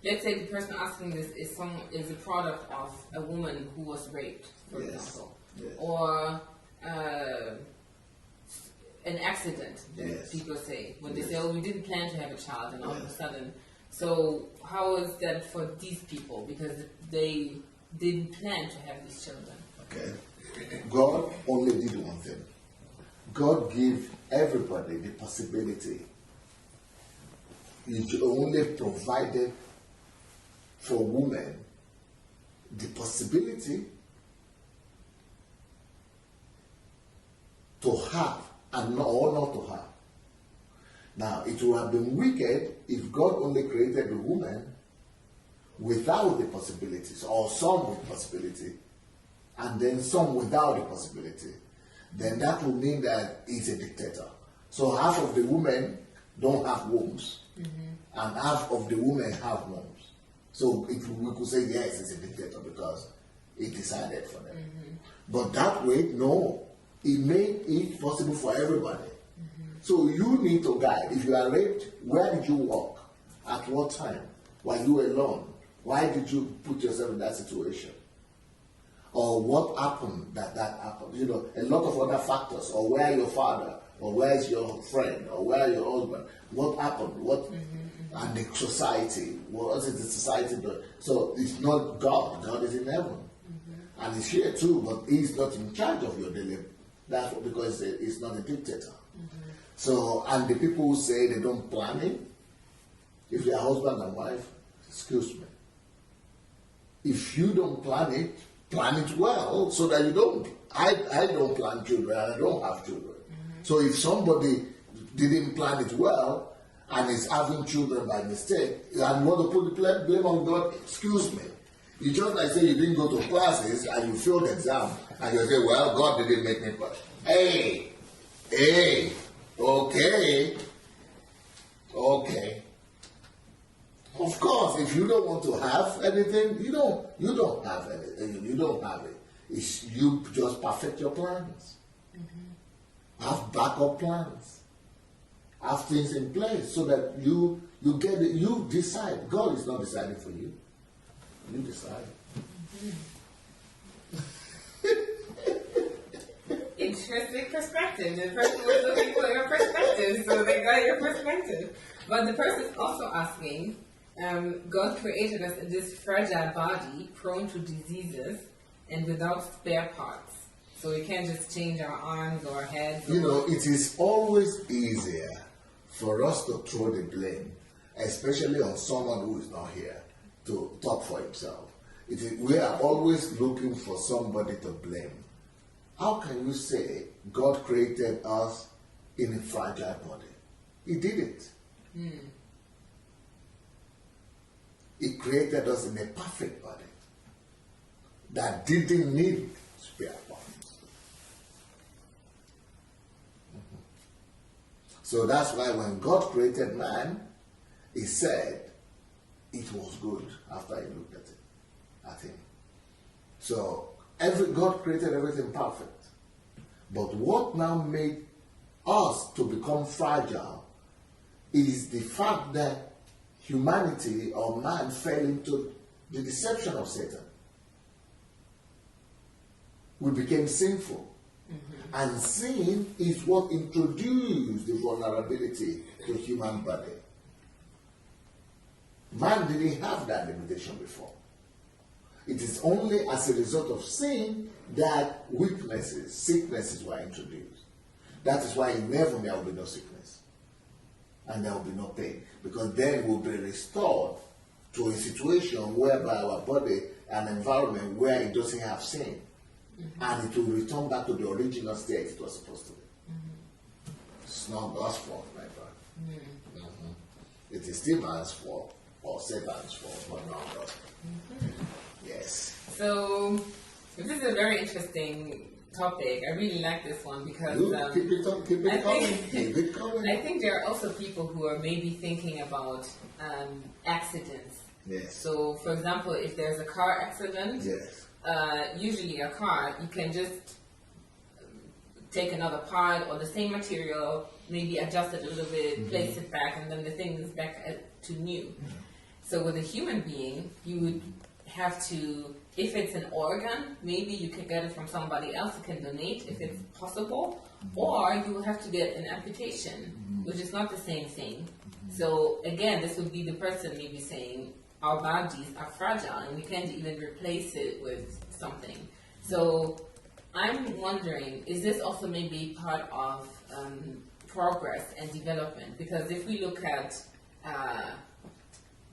let's say the person asking this is a product of a woman who was raped, for example. Yes. Or an accident, Yes. people say, when they say, oh, we didn't plan to have a child, and all of a sudden. So how is that for these people? Because they didn't plan to have these children. Okay. God only did one thing. God gave everybody the possibility. He only provided for women the possibility to have and or not to have. Now, it would have been wicked if God only created the woman without the possibilities, or some with possibility, and then some without the possibility. Then that would mean that he's a dictator. So half of the women don't have wombs, and half of the women have wombs. So if we could say yes, it's a dictator because he decided for them. But that way, no. It made it possible for everybody. So you need to guide. If you are raped, where did you walk? At what time? Were you alone? Why did you put yourself in that situation? Or what happened that happened? You know, a lot of other factors. Or where your father? Or where is your friend? Or where your husband? What happened? What? And the society. What is the society doing? So it's not God. God is in heaven. And he's here too, but he's not in charge of your daily. That's what, because he's not a dictator. So, and the people who say they don't plan it, if they are husband and wife, excuse me. If you don't plan it well so that you don't. I don't plan children and I don't have children. So if somebody didn't plan it well and is having children by mistake, and want to put the blame on God, excuse me. You just like say you didn't go to classes and you failed the exam and you say, well, God didn't make me pass. Hey, okay. Of course, if you don't want to have anything, you don't have anything. You don't have it. It's, you just perfect your plans. Have backup plans. Have things in place so that you get it. You decide. God is not deciding for you. You decide. Interesting perspective. The person was looking for your perspective, so they got your perspective. But the person is also asking, God created us in this fragile body, prone to diseases, and without spare parts. So we can't just change our arms or heads. You know, it is always easier for us to throw the blame, especially on someone who is not here, to talk for himself. We are always looking for somebody to blame. How can you say God created us in a fragile body? He did it. He created us in a perfect body that didn't need spare parts. So that's why when God created man, he said it was good after he looked at him. So God created everything perfect. But what now made us to become fragile is the fact that humanity or man fell into the deception of Satan. We became sinful. And sin is what introduced the vulnerability to human body. Man didn't have that limitation before. It is only as a result of sin that weaknesses, sicknesses were introduced. That is why in heaven there will be no sickness. And there will be no pain. Because then we'll be restored to a situation whereby our body, an environment where it doesn't have sin. And it will return back to the original state it was supposed to be. It's not God's fault, my brother. It is still man's fault or Satan's fault, but not God's fault. Yes. So this is a very interesting topic. I really like this one because keep it coming. I think there are also people who are maybe thinking about accidents. Yes. So, for example, if there's a car accident, yes. Usually a car, you can just take another part or the same material, maybe adjust it a little bit, place it back, and then the thing is back to new. So with a human being, you would have to, if it's an organ, maybe you can get it from somebody else who can donate if it's possible, or you will have to get an amputation, which is not the same thing. So again, this would be the person maybe saying, our bodies are fragile and we can't even replace it with something. So I'm wondering, is this also maybe part of progress and development? Because if we look at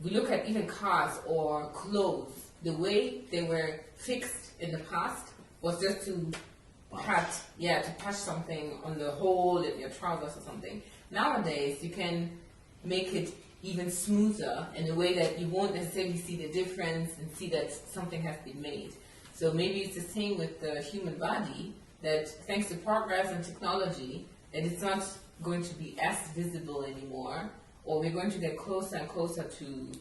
even cars or clothes, the way they were fixed in the past was just to patch something on the hole in your trousers or something. Nowadays, you can make it even smoother in a way that you won't necessarily see the difference and see that something has been made. So maybe it's the same with the human body, that thanks to progress and technology, that it's not going to be as visible anymore, or we're going to get closer and closer to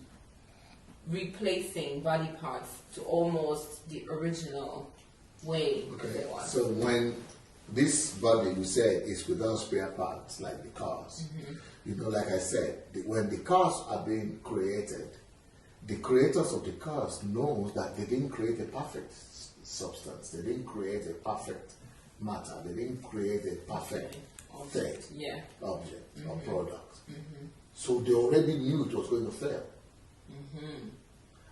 replacing body parts to almost the original way Okay. it was. So when this body you said is without spare parts, like the cars, you know, like I said, when the cars are being created, the creators of the cars know that they didn't create a perfect substance, they didn't create a perfect matter, they didn't create a perfect thing, object or product. So they already knew it was going to fail.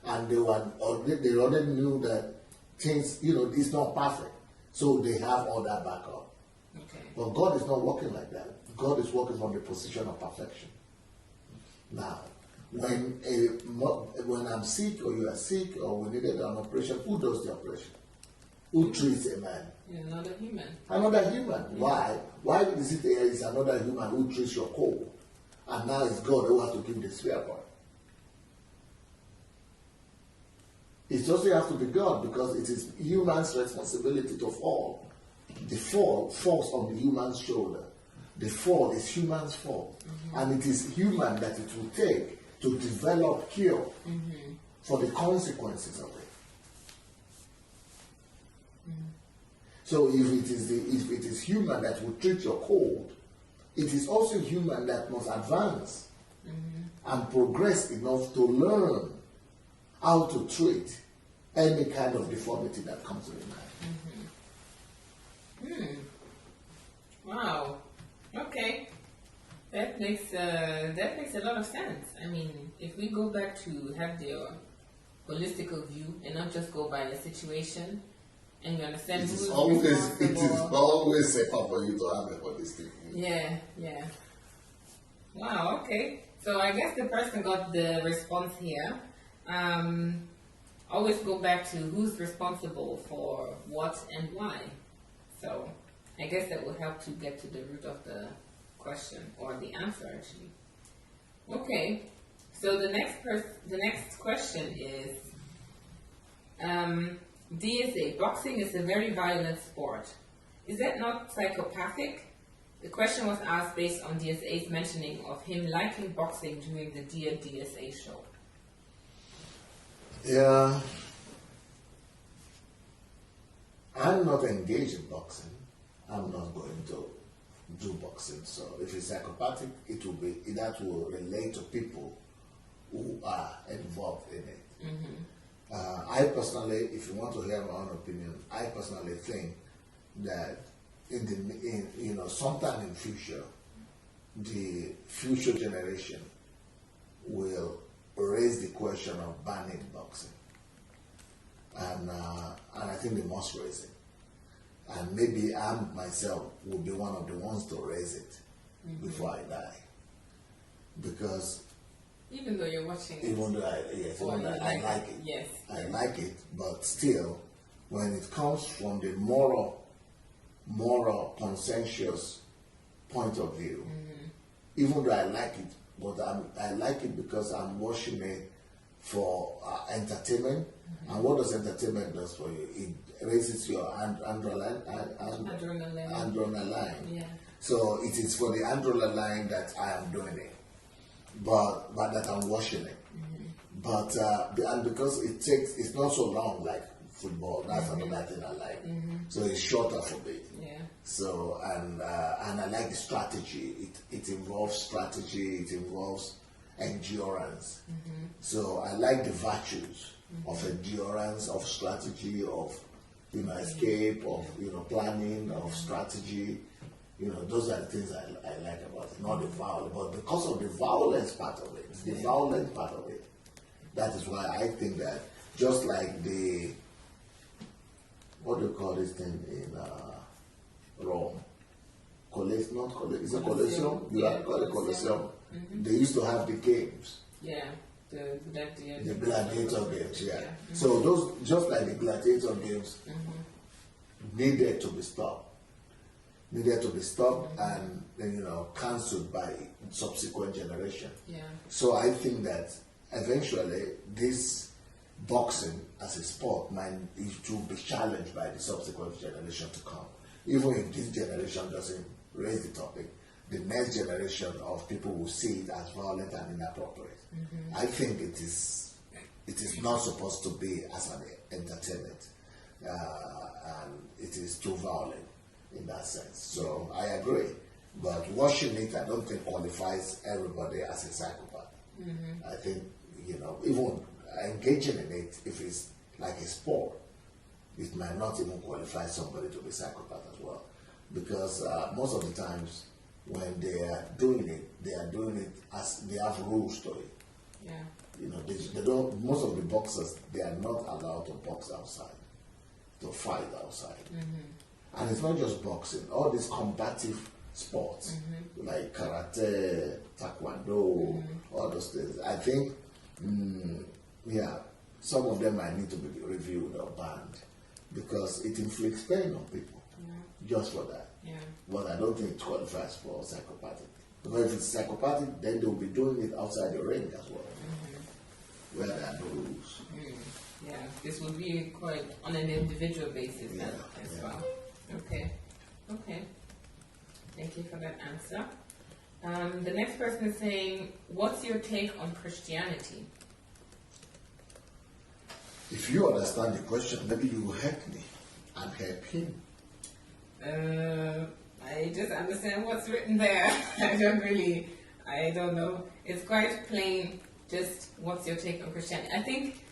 And they already knew that things, you know, it's not perfect. So they have all that backup. Okay. But God is not working like that. God is working from the position of perfection. Now, when I'm sick or you are sick or we needed an operation, who does the operation? Who treats a man? Another human. Another human. Why? Why is it there is another human who treats your cold? And now it's God who has to give the spare part. It doesn't have to be God because it is human's responsibility to fall. The fall falls on the human's shoulder. The fall is human's fault. And it is human that it will take to develop cure for the consequences of it. So if it is human that will treat your cold, it is also human that must advance and progress enough to learn how to treat any kind of deformity that comes to the man. Wow. Okay. That makes a lot of sense. I mean, if we go back to have the holistical view and not just go by the situation, and you understand It is who's always safer for you to have a holistic view. Yeah. Wow, okay. So I guess the person got the response here. Always go back to who's responsible for what and why. So I guess that will help to get to the root of the question or the answer actually. Okay. So the next question is DSA, boxing is a very violent sport. Is that not psychopathic? The question was asked based on DSA's mentioning of him liking boxing during the Dear DSA show. Yeah. I'm not engaged in boxing. I'm not going to do boxing. So if it's psychopathic, that will relate to people who are involved in it. I personally, if you want to hear my own opinion, I personally think that sometime in future, the future generation will raise the question of banning boxing, and I think they must raise it, and maybe I myself will be one of the ones to raise it before I die, because. Even though you're watching it. Even though I like it. Yes. I like it, but still, when it comes from the moral, consensus point of view, even though I like it, but I like it because I'm watching it for entertainment. And what does entertainment do for you? It raises your adrenaline. Yeah. So it is for the adrenaline that I am doing it. But that I'm watching it. But and because it's not so long like football. That's another thing I like. So it's shorter for me. Yeah. So and I like the strategy. It involves strategy. It involves endurance. So I like the virtues of endurance, of strategy, of escape, of planning, of strategy. Those are the things I like about it, not the violence. But because of the violence part of it, that is why I think that just like what do you call this thing in Rome? Is it Colosseum? You have called it Colosseum. They used to have the games. Yeah. The gladiator games, yeah. So those, just like the gladiator games, needed to be stopped. And cancelled by subsequent generation. Yeah. So I think that eventually this boxing as a sport it will be challenged by the subsequent generation to come. Even if this generation doesn't raise the topic, the next generation of people will see it as violent and inappropriate. I think it is It is not supposed to be as an entertainment, and it is too violent in that sense. So I agree. But watching it, I don't think qualifies everybody as a psychopath. I think, even engaging in it, if it's like a sport, it might not even qualify somebody to be psychopath as well. Because most of the times when they are doing it as they have rules to it. Yeah. They don't, most of the boxers, they are not allowed to box outside, to fight outside. And it's not just boxing, all these combative sports, like karate, taekwondo, all those things. I think, some of them might need to be reviewed or banned because it inflicts pain on people, just for that. Yeah. But I don't think it qualifies for psychopathic. Because if it's psychopathic, then they'll be doing it outside the ring as well, where there are no rules. Yeah, this would be quite on an individual basis as well. Okay. Thank you for that answer. The next person is saying, what's your take on Christianity? If you understand the question, maybe you will help me and help him. I just understand what's written there. I don't know. It's quite plain, just what's your take on Christianity. I think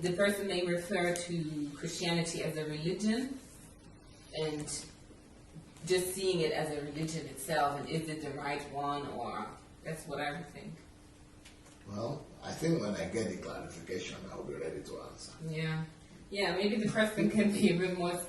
the person may refer to Christianity as a religion and just seeing it as a religion itself, and is it the right one, or that's what I would think. Well, I think when I get the clarification, I'll be ready to answer. Yeah, maybe the person can be a bit more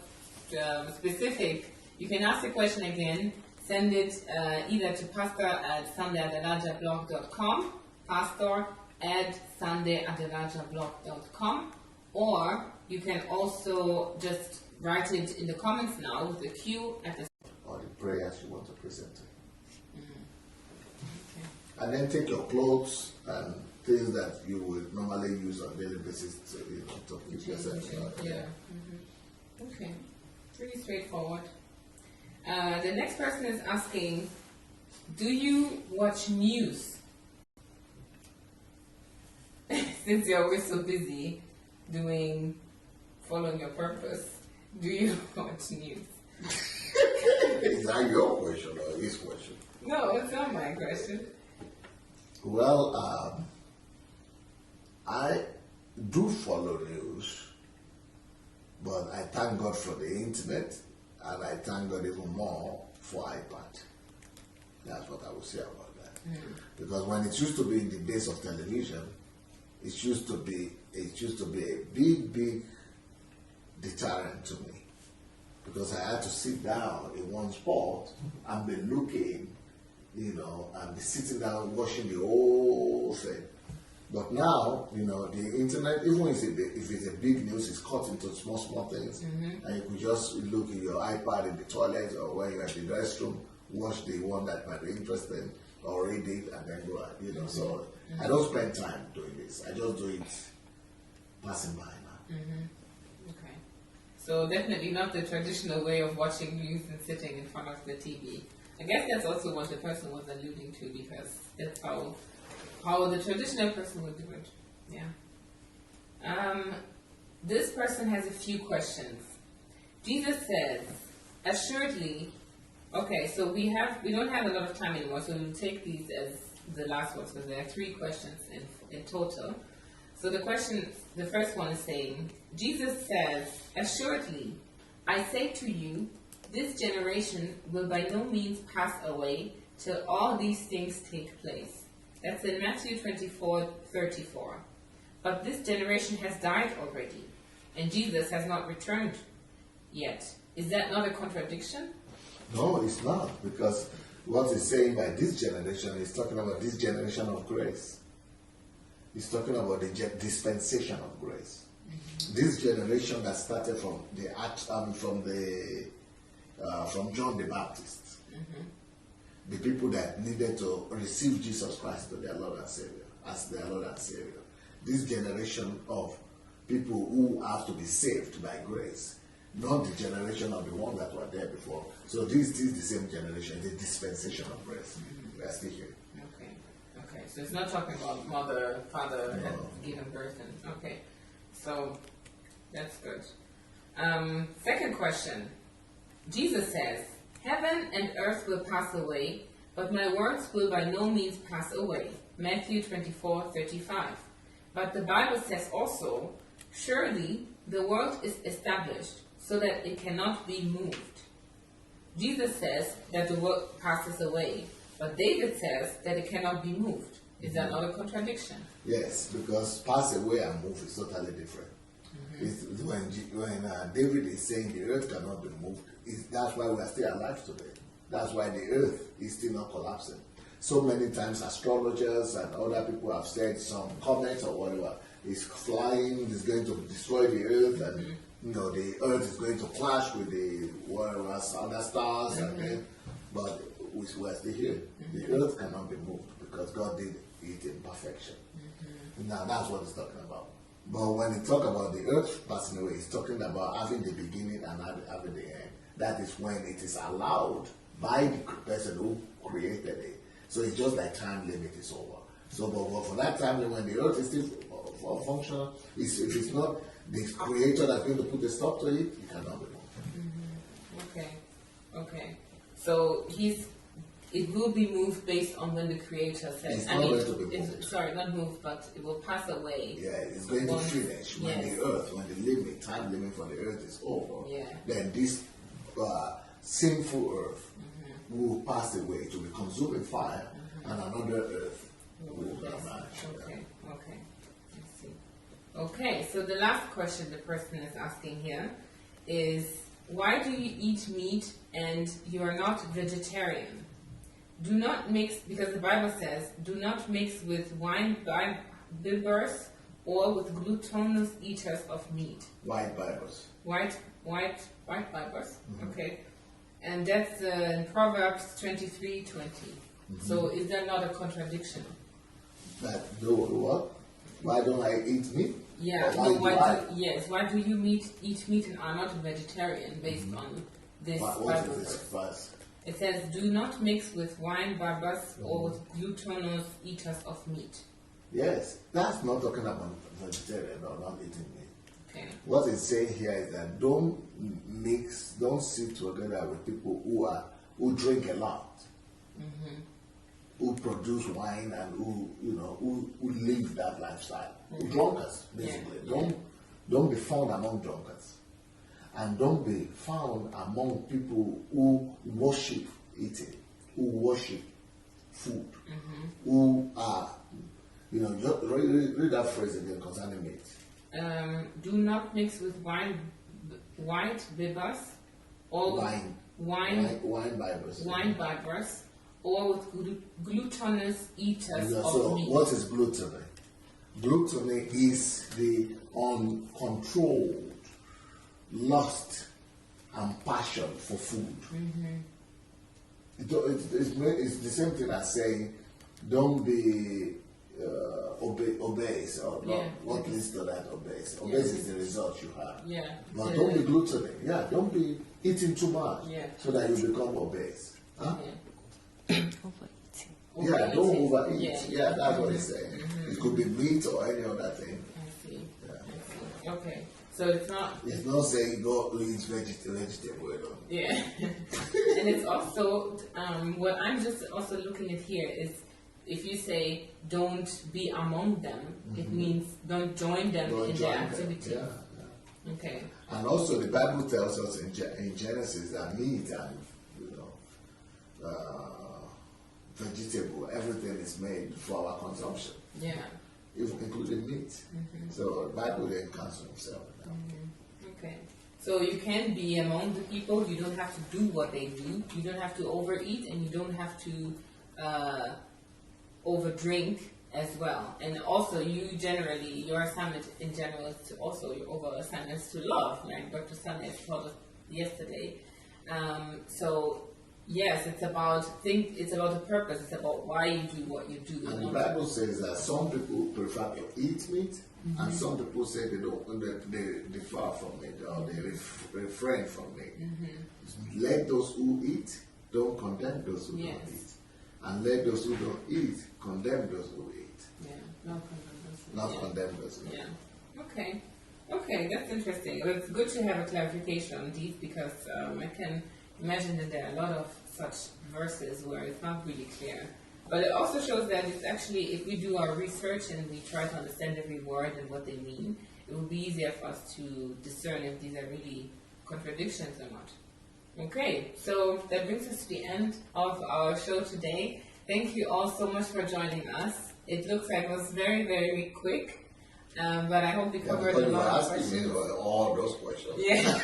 specific. You can ask the question again, send it either to pastor@sundayadelajablog.com, pastor@sundayadelajablog.com, or you can also just write it in the comments now with the Q at the or the prayers you want to present to. Okay. And then take your clothes and things that you would normally use on a daily basis to keep yourself. Okay. Pretty straightforward. The next person is asking, do you watch news? Since you're always so busy following your purpose, do you watch news? Is that your question or his question? No, it's not my question. Well, I do follow news, but I thank God for the internet, and I thank God even more for iPad. That's what I would say about that. Because when it used to be in the days of television, it used to be a big deterrent to me. Because I had to sit down in one spot and be looking, and be sitting down watching the whole thing. But now, the internet, even if it's a big news, it's cut into small things. And you could just look at your iPad in the toilet or when you're at the restroom, watch the one that might be interesting, or read it and then go out, So I don't spend time doing this. I just do it passing by now. Okay. So definitely not the traditional way of watching news and sitting in front of the TV. I guess that's also what the person was alluding to, because that's how the traditional person would do it. Yeah. This person has a few questions. Jesus says, assuredly, okay, so we don't have a lot of time anymore, so we'll take these as the last ones, because there are 3 questions in total. So the first one is saying, Jesus says, assuredly, I say to you, this generation will by no means pass away till all these things take place. That's in Matthew 24:34. But this generation has died already, and Jesus has not returned yet. Is that not a contradiction? No, it's not, because what he's saying by this generation, he's talking about this generation of grace. He's talking about the dispensation of grace. This generation that started from John the Baptist. The people that needed to receive Jesus Christ as their Lord and Savior. This generation of people who have to be saved by grace, not the generation of the one that were there before. So this is the same generation, the dispensation of grace. We are still here. Okay. so it's not talking about mother, father had given birth. And, okay, so that's good. Second question. Jesus says, "Heaven and earth will pass away, but my words will by no means pass away." Matthew 24:35. But the Bible says also, "Surely the world is established so that it cannot be moved." Jesus says that the world passes away, but David says that it cannot be moved. Is that not a contradiction? Yes, because pass away and move is totally different. It's when David is saying the earth cannot be moved, that's why we are still alive today. That's why the earth is still not collapsing. So many times astrologers and other people have said some comments or whatever is flying, is going to destroy the earth, and the earth is going to clash with the other stars, and then, but we are still here. The earth cannot be moved because God did it in perfection. Now that's what he's talking about. But when he talks about the earth passing away, he's talking about having the beginning and having the end. That is when it is allowed by the person who created it. So it's just like time limit is over. So, but for that time limit, when the earth is still functional, if it's not the creator that's going to put a stop to it, it cannot be moved. Okay. So it will be moved based on when the creator says. It's not going to be moved. Sorry, not moved, but it will pass away. Yeah, it's going to finish when the time limit for the earth is over. Yeah. Then this sinful earth will pass away to be consumed in fire, and another earth will emerge. Okay. I see. Okay, so the last question the person is asking here is, why do you eat meat and you are not vegetarian? Do not mix, because the Bible says, do not mix with wine bibbers or with glutinous eaters of meat. White Bibles. White bibbers. Okay. And that's in Proverbs 23:20. So is that not a contradiction? That what? Why don't I eat meat? Yeah. Why do you eat meat and are not a vegetarian based on this Bible verse? It says, "Do not mix with wine bibbers or with glutinous eaters of meat." Yes, that's not talking about vegetarian or not eating meat. Okay. What it's saying here is that don't sit together with people who drink a lot, who produce wine and who live that lifestyle. Drunkards, basically. Don't be found among drunkards. And don't be found among people who worship eating, who worship food, who are, just read that phrase again concerning meat. Do not mix with white bibbers or wine bibbers or with glutinous eaters of meat. What is gluttony? Gluttony is the uncontrolled lust and passion for food. It's the same thing as saying, don't be obese, or what leads to that obese. Obese is the result you have. Yeah. But don't be gluttony. Yeah, don't be eating too much so that you become obese. Huh? Overeating. Don't overeat. Yeah, that's what it's saying. It could be meat or any other thing. I see. Okay. So it's not saying go eat vegetable. Yeah. And it's also, what I'm just also looking at here is, if you say don't be among them, it means don't join them in their activity. Yeah. Okay. And also the Bible tells us in Genesis that meat and vegetable, everything is made for our consumption. Yeah. Including meat. So the Bible didn't cancel himself. Okay. So you can be among the people. You don't have to do what they do. You don't have to overeat, and you don't have to overdrink as well. And also, your assignment in general is to also, your overall assignment is to love, like Dr. Sunny told us yesterday. So yes, it's about the purpose. It's about why you do what you do. And the Bible says that some people prefer to eat meat, and some people say they depart from it, or they refrain from it. Let those who eat, don't condemn those who don't eat. And let those who don't eat condemn those who eat. Yeah, not condemn those. Not condemn those who eat. Yeah. Okay. Okay, that's interesting. Well, it's good to have a clarification on these because I can imagine that there are a lot of such verses where it's not really clear. But it also shows that it's actually, if we do our research and we try to understand every word and what they mean, it will be easier for us to discern if these are really contradictions or not. Okay, so that brings us to the end of our show today. Thank you all so much for joining us. It looks like it was very, very quick, but I hope we covered a lot of questions. All those questions. Yeah.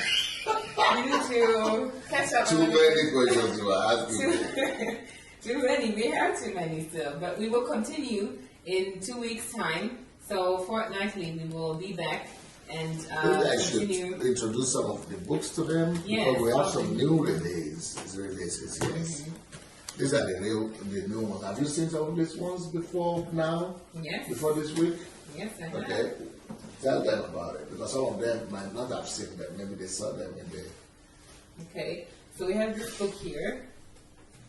We need to catch up. Too many questions you are asking. Too many. We have too many still, but we will continue in 2 weeks' time. So fortnightly, we will be back and Maybe I should continue. introduce some of the books to them Yes, because we have some okay. new releases. Yes, these are the new ones. Have you seen some of these ones before now? Yes. Before this week? Yes, I have. Okay. Tell them about it because some of them might not have seen them. Maybe they saw them in the. Okay. So we have this book here.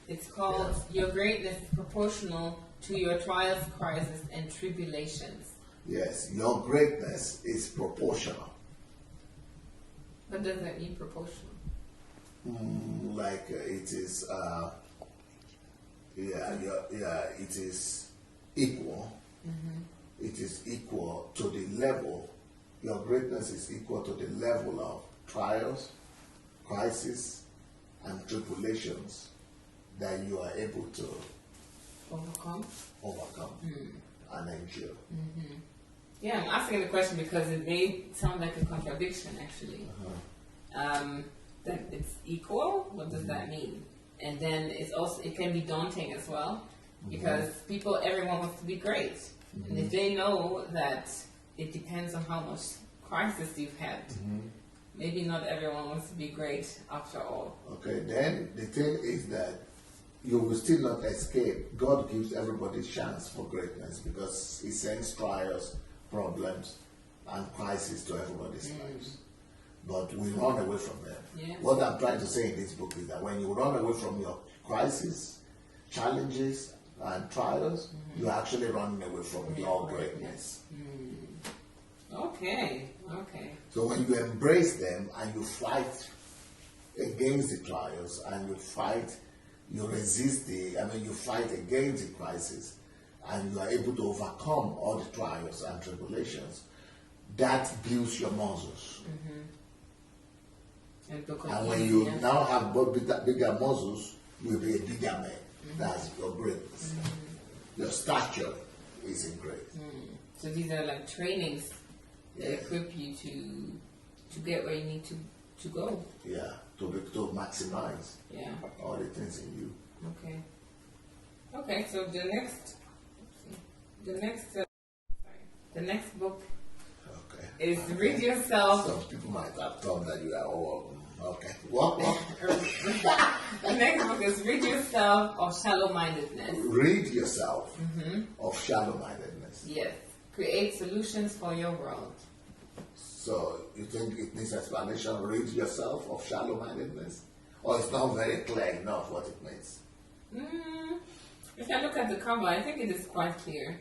It's called Your Greatness is Proportional to Your Trials, Crises, and Tribulations. Yes, your greatness is proportional. What does that mean, proportional? It is. It is equal. It is equal to the level. Your greatness is equal to the level of trials, crises, and tribulations that you are able to overcome and endure. Yeah, I'm asking the question because it may sound like a contradiction, actually. That it's equal, what does that mean? And then it can be daunting as well, because everyone wants to be great. And if they know that it depends on how much crisis you've had, maybe not everyone wants to be great after all. Okay, then the thing is that you will still not escape. God gives everybody a chance for greatness because He sends trials, problems, and crises to everybody's lives. But we run away from them. Yes. What I'm trying to say in this book is that when you run away from your crises, challenges, and trials, you're actually running away from your greatness. Okay. So when you embrace them and you fight against the trials and you resist you fight against the crisis and you are able to overcome all the trials and tribulations, that builds your muscles. And when you now have bigger muscles, you will be a bigger man. That's your greatness. Your stature is increased. So these are like trainings that equip you to get where you need to go. Yeah, to maximize all the things in you. Okay, so the next book is Read Yourself. Some people might have thought that you are all okay. What? The next book is Read Yourself of Shallow-Mindedness. Read yourself of shallow-mindedness. Yes. Create solutions for your world. So you think it needs explanation? Read yourself of shallow-mindedness? Or it's not very clear enough what it means? If I look at the cover, I think it is quite clear.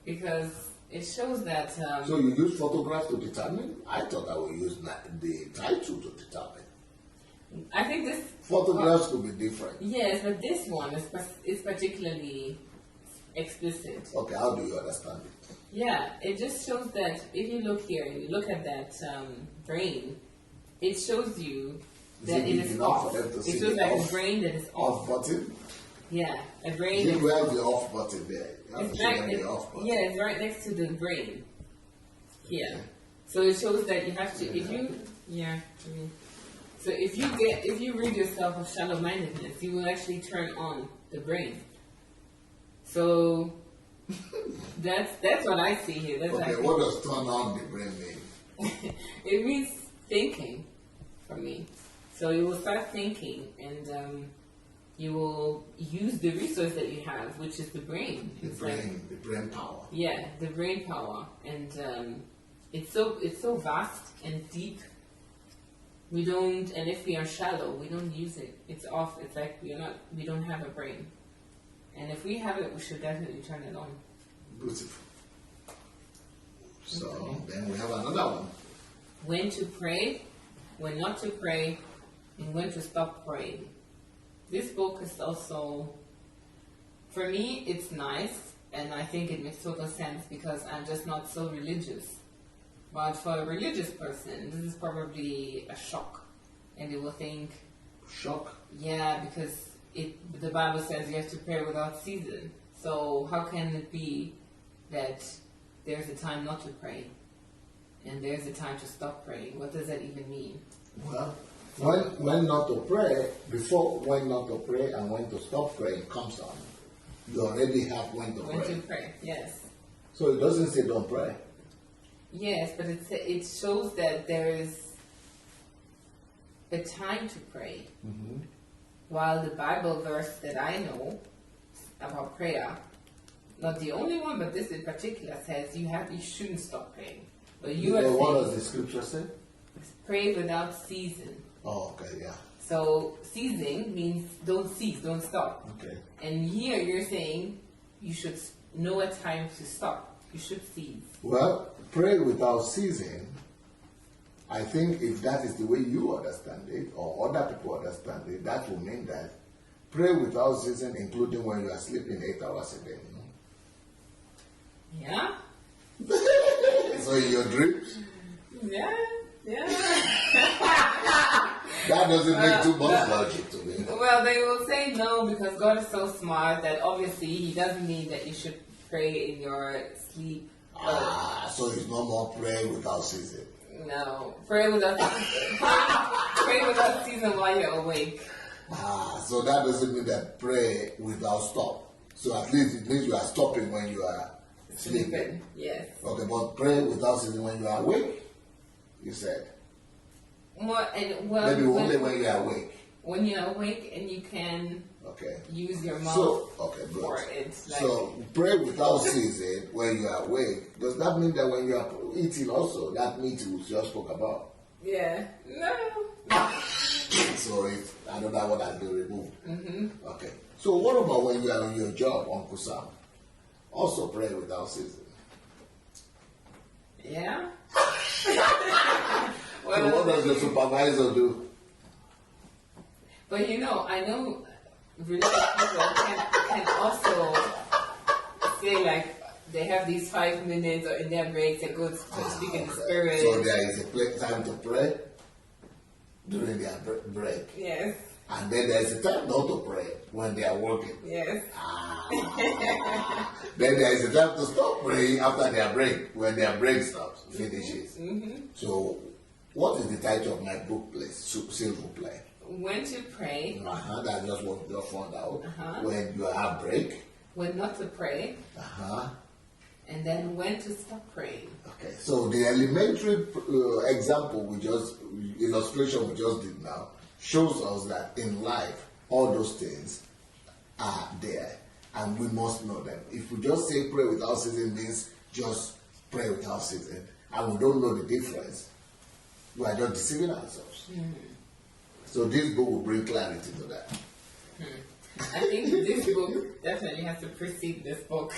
Because it shows that... so you use photographs to determine? I thought I would use the title to determine. I think this... Photographs could be different. Yes, but this one is particularly explicit. Okay, how do you understand it? Yeah, it just shows that if you look here and you look at that brain, it shows you that it is off. It shows like a brain that is off. Off button? Yeah, a brain. You have the off button there. It's right next to the brain. Yeah. So it shows that you have to, so if you rid yourself of shallow-mindedness, you will actually turn on the brain. So that's what I see here. That's what does turn on the brain mean? It means thinking for me. So you will start thinking and you will use the resource that you have, which is the brain. The brain power. Yeah, the brain power. And it's so vast and deep. And if we are shallow, we don't use it. It's off. It's like we don't have a brain. And if we have it, we should definitely turn it on. Beautiful. So then we have another one. When to pray, when not to pray, and when to stop praying. This book is also, for me, it's nice, and I think it makes total sense because I'm just not so religious. But for a religious person, this is probably a shock, and they will think, Shock. yeah, because the Bible says you have to pray without ceasing. So how can it be that there's a time not to pray, and there's a time to stop praying? What does that even mean? Well, when not to pray, before when not to pray and when to stop praying comes on, you already have when to When pray. to pray, yes. So it doesn't say don't pray. Yes, but it shows that there is a time to pray. Mm-hmm. While the Bible verse that I know about prayer, not the only one, but this in particular says you shouldn't stop praying. But you are What saying does the scripture say? pray without ceasing. Oh, okay, yeah. So ceasing means don't cease, don't stop. Okay. And here you're saying you should know a time to stop. You should cease. Well, pray without ceasing, I think if that is the way you understand it, or other people understand it, that will mean that pray without ceasing, including when you are sleeping 8 hours a day. Yeah? So in your dreams? Yeah. That doesn't make too much logic to me. Well, they will say no because God is so smart that obviously He doesn't mean that you should pray in your sleep. So it's no more pray without ceasing. No, pray without ceasing while you're awake. So that doesn't mean that pray without stop. So at least it means you are stopping when you are sleeping. Yes. Okay, but pray without ceasing when you are awake, you said. Maybe only when you are awake. When you're awake and you can use your mouth good. for it. So pray without ceasing when you are awake. Does that mean that when you are eating also, that meat you just spoke about? Yeah. No. So I know that one has been removed. Mm-hmm. Okay. So what about when you are on your job, Uncle Sam? Also pray without ceasing. Yeah. So what does the supervisor do? But I know religious people can also say like they have these 5 minutes or in their breaks they go to speak in the spirit. So there is a time to pray during their break. Yes. And then there is a time not to pray when they are working. Yes. Then there is a time to stop praying after their break, when their break stops, finishes. Mm-hmm. So, what is the title of my book, please? Silver play. When to pray. That's just what you found out. Uh-huh. When you have break. When not to pray. And then when to stop praying. Okay, so the elementary illustration we just did now, shows us that in life, all those things are there, and we must know them. If we just say pray without ceasing means just pray without ceasing, and we don't know the difference, we are just deceiving ourselves. Mm-hmm. So this book will bring clarity to that. I think this book definitely has to precede this book.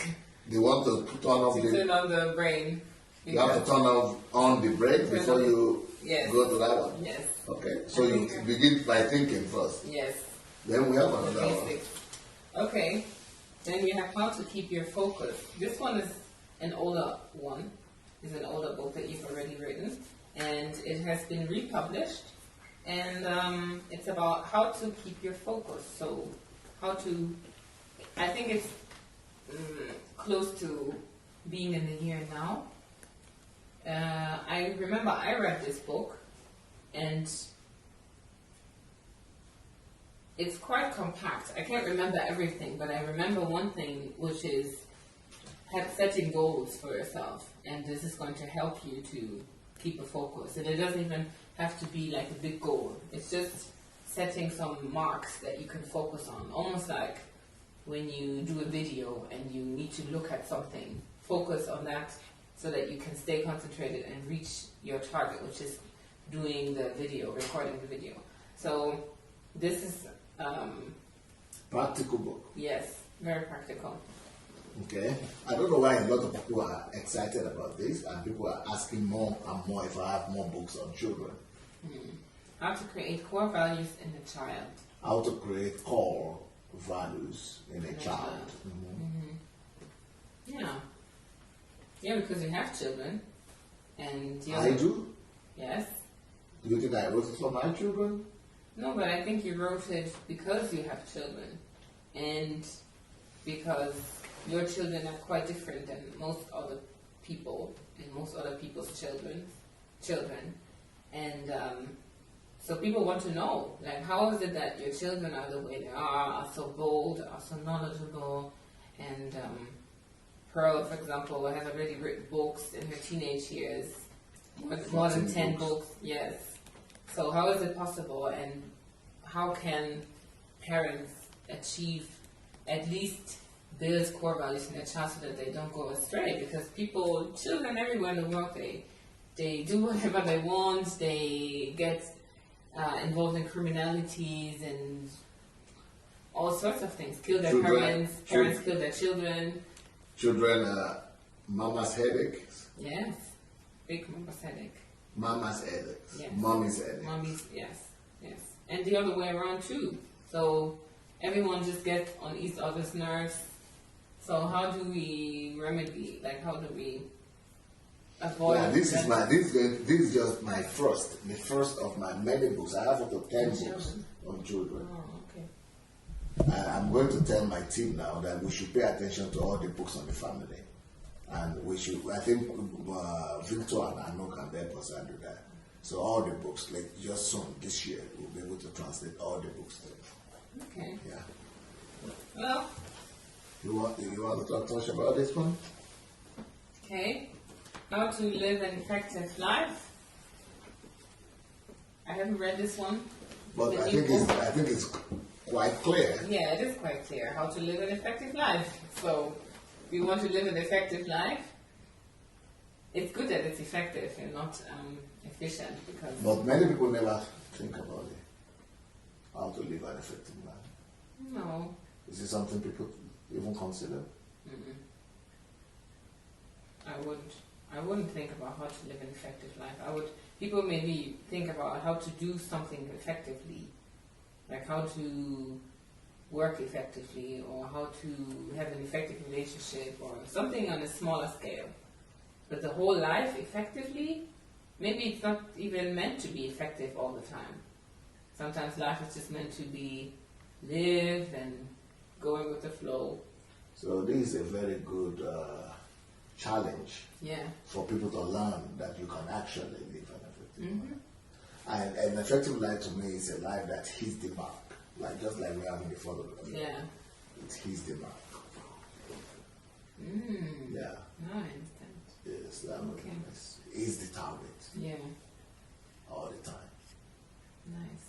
They want to turn on the brain. You have to turn on the brain before you go to that one? Yes. Okay, so you begin by thinking first. Yes. Then we have another one. Okay. Then we have how to keep your focus. This one is an older one. It's an older book that you've already written. And it has been republished. And it's about how to keep your focus. So I think it's close to being in the here and now. I remember I read this book, and it's quite compact. I can't remember everything, but I remember one thing, which is setting goals for yourself, and this is going to help you to keep a focus. And it doesn't even have to be like a big goal. It's just setting some marks that you can focus on, almost like when you do a video and you need to look at something. Focus on that so that you can stay concentrated and reach your target, which is doing the video, recording the video. So this is practical book. Yes, Very practical. Okay, I don't know why a lot of people are excited about this, and people are asking more and more if I have more books on children. How to create core values in a child. How to create core values in a child. Yeah. Yeah, because you have children, and I do? Yes. Do you think I wrote it for my children? No, but I think you wrote it because you have children, and because your children are quite different than most other people and most other people's children, and so people want to know, like, how is it that your children are the way they are so bold, are so knowledgeable, and Pearl, for example, has already written books in her teenage years, more than 10 books, yes. So how is it possible, and how can parents achieve at least build core values in their child so that they don't go astray? Because children everywhere in the world, they do whatever they want, they get involved in criminalities and all sorts of things. Kill their parents kill their children. Children are mama's headache. Yes, big mama's headache. Mama's headache. Yes. Mommy's headache. Mommy's, yes. And the other way around too. So everyone just gets on each other's nerves. So how do we remedy? Like, how do we avoid? Yeah, this is just the first of my many books. I have up to 10 books on children. Oh, okay. I'm going to tell my team now that we should pay attention to all the books on the family, and we should. I think Victor and Anu can help us do that. So all the books, like just soon this year, we'll be able to translate all the books. Okay. Yeah. Well. You want to talk about this one? Okay. How to live an effective life. I haven't read this one. But I think it's quite clear. Yeah, it is quite clear how to live an effective life. So, if you want to live an effective life, it's good that it's effective and not efficient, because. But many people never think about it. How to live an effective life. No. Is it something people even consider? I wouldn't think about how to live an effective life. People maybe think about how to do something effectively, like how to work effectively, or how to have an effective relationship, or something on a smaller scale. But the whole life effectively, maybe it's not even meant to be effective all the time. Sometimes life is just meant to be live and going with the flow. So this is a very good challenge for people to learn that you can actually live an effective life. And an effective life to me is a life that hits the mark, just like we have in the photo. Yeah. It hits the mark. Yeah. No, I understand. Yes, that is the target. Yeah. All the time. Nice.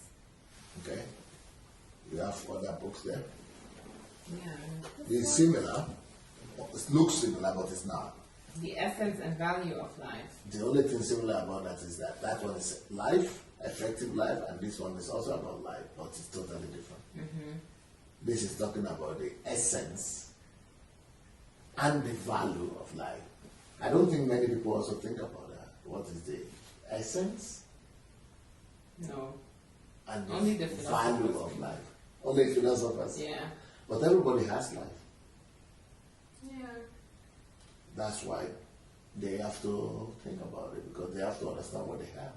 Okay. We have other books there. Yeah. It's similar. It looks similar, but it's not. The essence and value of life. The only thing similar about that is that one is life, effective life, and this one is also about life, but it's totally different. This is talking about the essence and the value of life. I don't think many people also think about that. What is the essence? No. And Only the the value of life. Only philosophers. Yeah. But everybody has life. Yeah. That's why they have to think about it, because they have to understand what they have.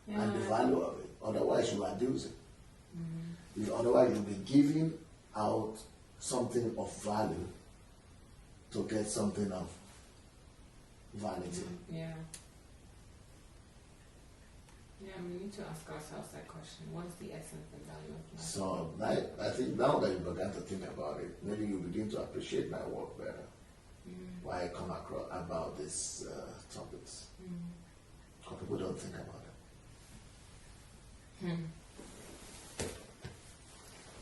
Yeah. And the value of it. Otherwise you abuse it. Otherwise you'll be giving out something of value to get something of vanity. Yeah. Yeah, we need to ask ourselves that question. What is the essence and value of life? So I think now that you began to think about it, maybe you begin to appreciate my work better. Why I come across about these topics. Because people don't think about it.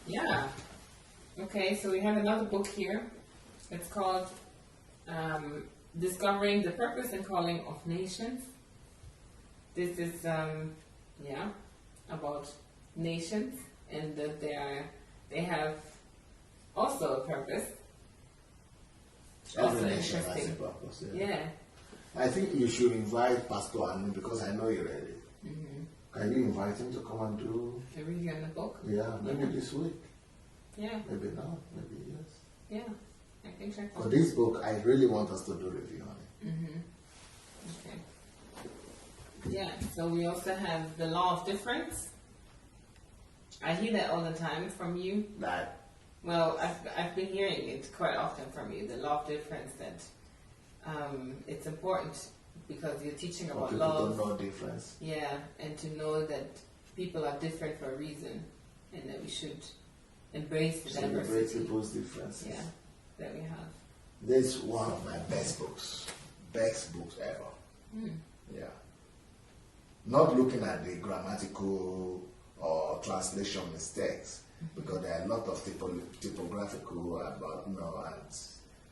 Yeah. Okay, so we have another book here. It's called Discovering the Purpose and Calling of Nations. This is about nations, and that they have also a purpose. Every Also nation has a interesting. purpose. Yeah. I think you should invite Pastor Anu because I know you're ready. Can you invite him to come and do? A review on the book? Yeah, maybe this week. Yeah. Maybe not. Maybe yes. Yeah. I think so. For this book, I really want us to do a review on it. Okay. Yeah, so we also have the law of difference. I hear that all the time from you. That Well, I've been hearing it quite often from you, the law of difference, that it's important because you're teaching about people love. don't know difference. Yeah, and to know that people are different for a reason and that we should embrace the Celebrate diversity. people's differences. Yeah, that we have. This is one of my best books ever. Yeah. Not looking at the grammatical or translation mistakes, because there are a lot of typographical and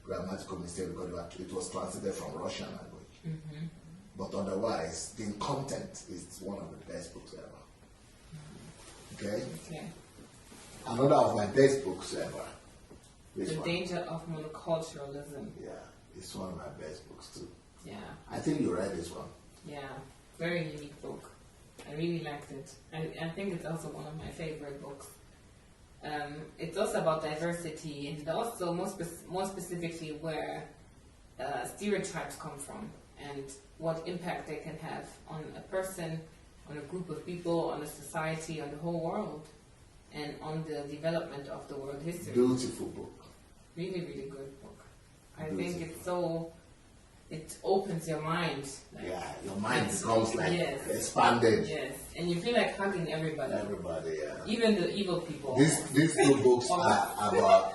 grammatical mistakes because it was translated from Russian language. But otherwise, the content is one of the best books ever. Okay? Okay. Another of my best books ever. This The one. danger of monoculturalism. Yeah, it's one of my best books too. Yeah. I think you read this one. Yeah, very unique book. I really liked it. I think it's also one of my favorite books. It's also about diversity and also more specifically where stereotypes come from and what impact they can have on a person, on a group of people, on a society, on the whole world, and on the development of the world history. Beautiful book. Really, really good book. I think it's so, it opens your mind. Like, Yeah, your mind Yes. becomes like Yes. expanded. yes, and you feel like hugging everybody, Everybody, yeah. even the evil people. These two books are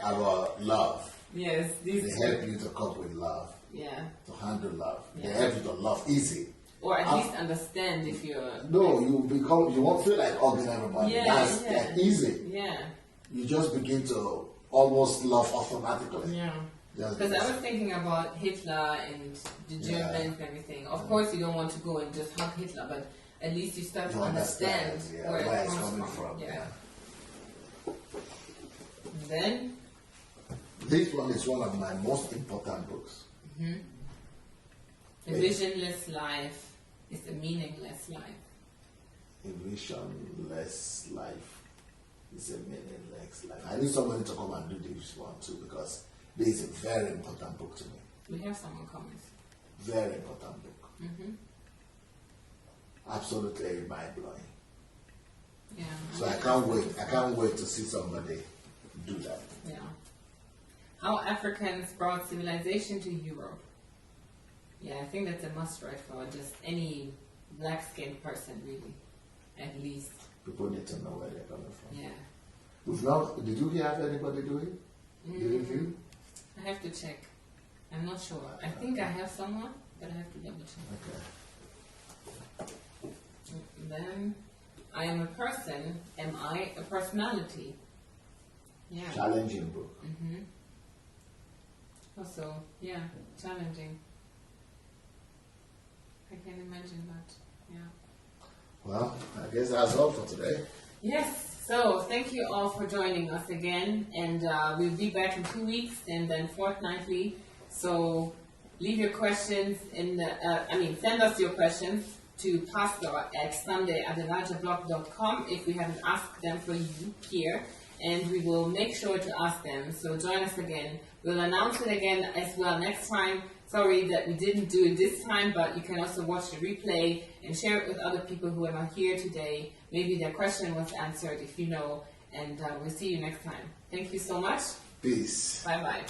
about love. Yes, They these. help you to cope with love, Yeah, to handle love. They Yeah. help you to love easy. or at least understand if you're. No, you won't feel like hugging everybody. Yeah, That's yeah. like easy. Yeah, You just begin to almost love automatically. yeah. Just Because I was thinking about Hitler and the Yeah. Germans and everything. Of course, you don't want to go and just hug Hitler, but at least you start to you understand yeah, where where it it's comes coming from. from. Yeah. And then, This one is one of my most important books. a visionless life is a meaningless life. A visionless life is a meaningless life. I need somebody to come and do this one too because this is a very important book to me. We have someone coming. Very important book. Absolutely mind blowing. Yeah. So I can't wait. I can't wait to see somebody do that. Yeah. How Africans brought civilization to Europe. Yeah, I think that's a must read for just any black-skinned person, really, at least. People need to know where they're coming from. Yeah. We've not. Did you have anybody do it? The review? I have to check. I'm not sure. I think I have someone, but I have to double check. Okay. Then, I am a person. Am I a personality? Yeah. Challenging book. Also, yeah, challenging. I can imagine that. Yeah. Well, I guess that's all for today. Yes, so thank you all for joining us again, and we'll be back in 2 weeks and then fortnightly. So leave your questions in the, send us your questions to pastor@sunday@adelajablog.com if we haven't asked them for you here, and we will make sure to ask them. So join us again. We'll announce it again as well next time. Sorry that we didn't do it this time, but you can also watch the replay and share it with other people who are not here today. Maybe their question was answered if you know, and we'll see you next time. Thank you so much. Peace. Bye-bye.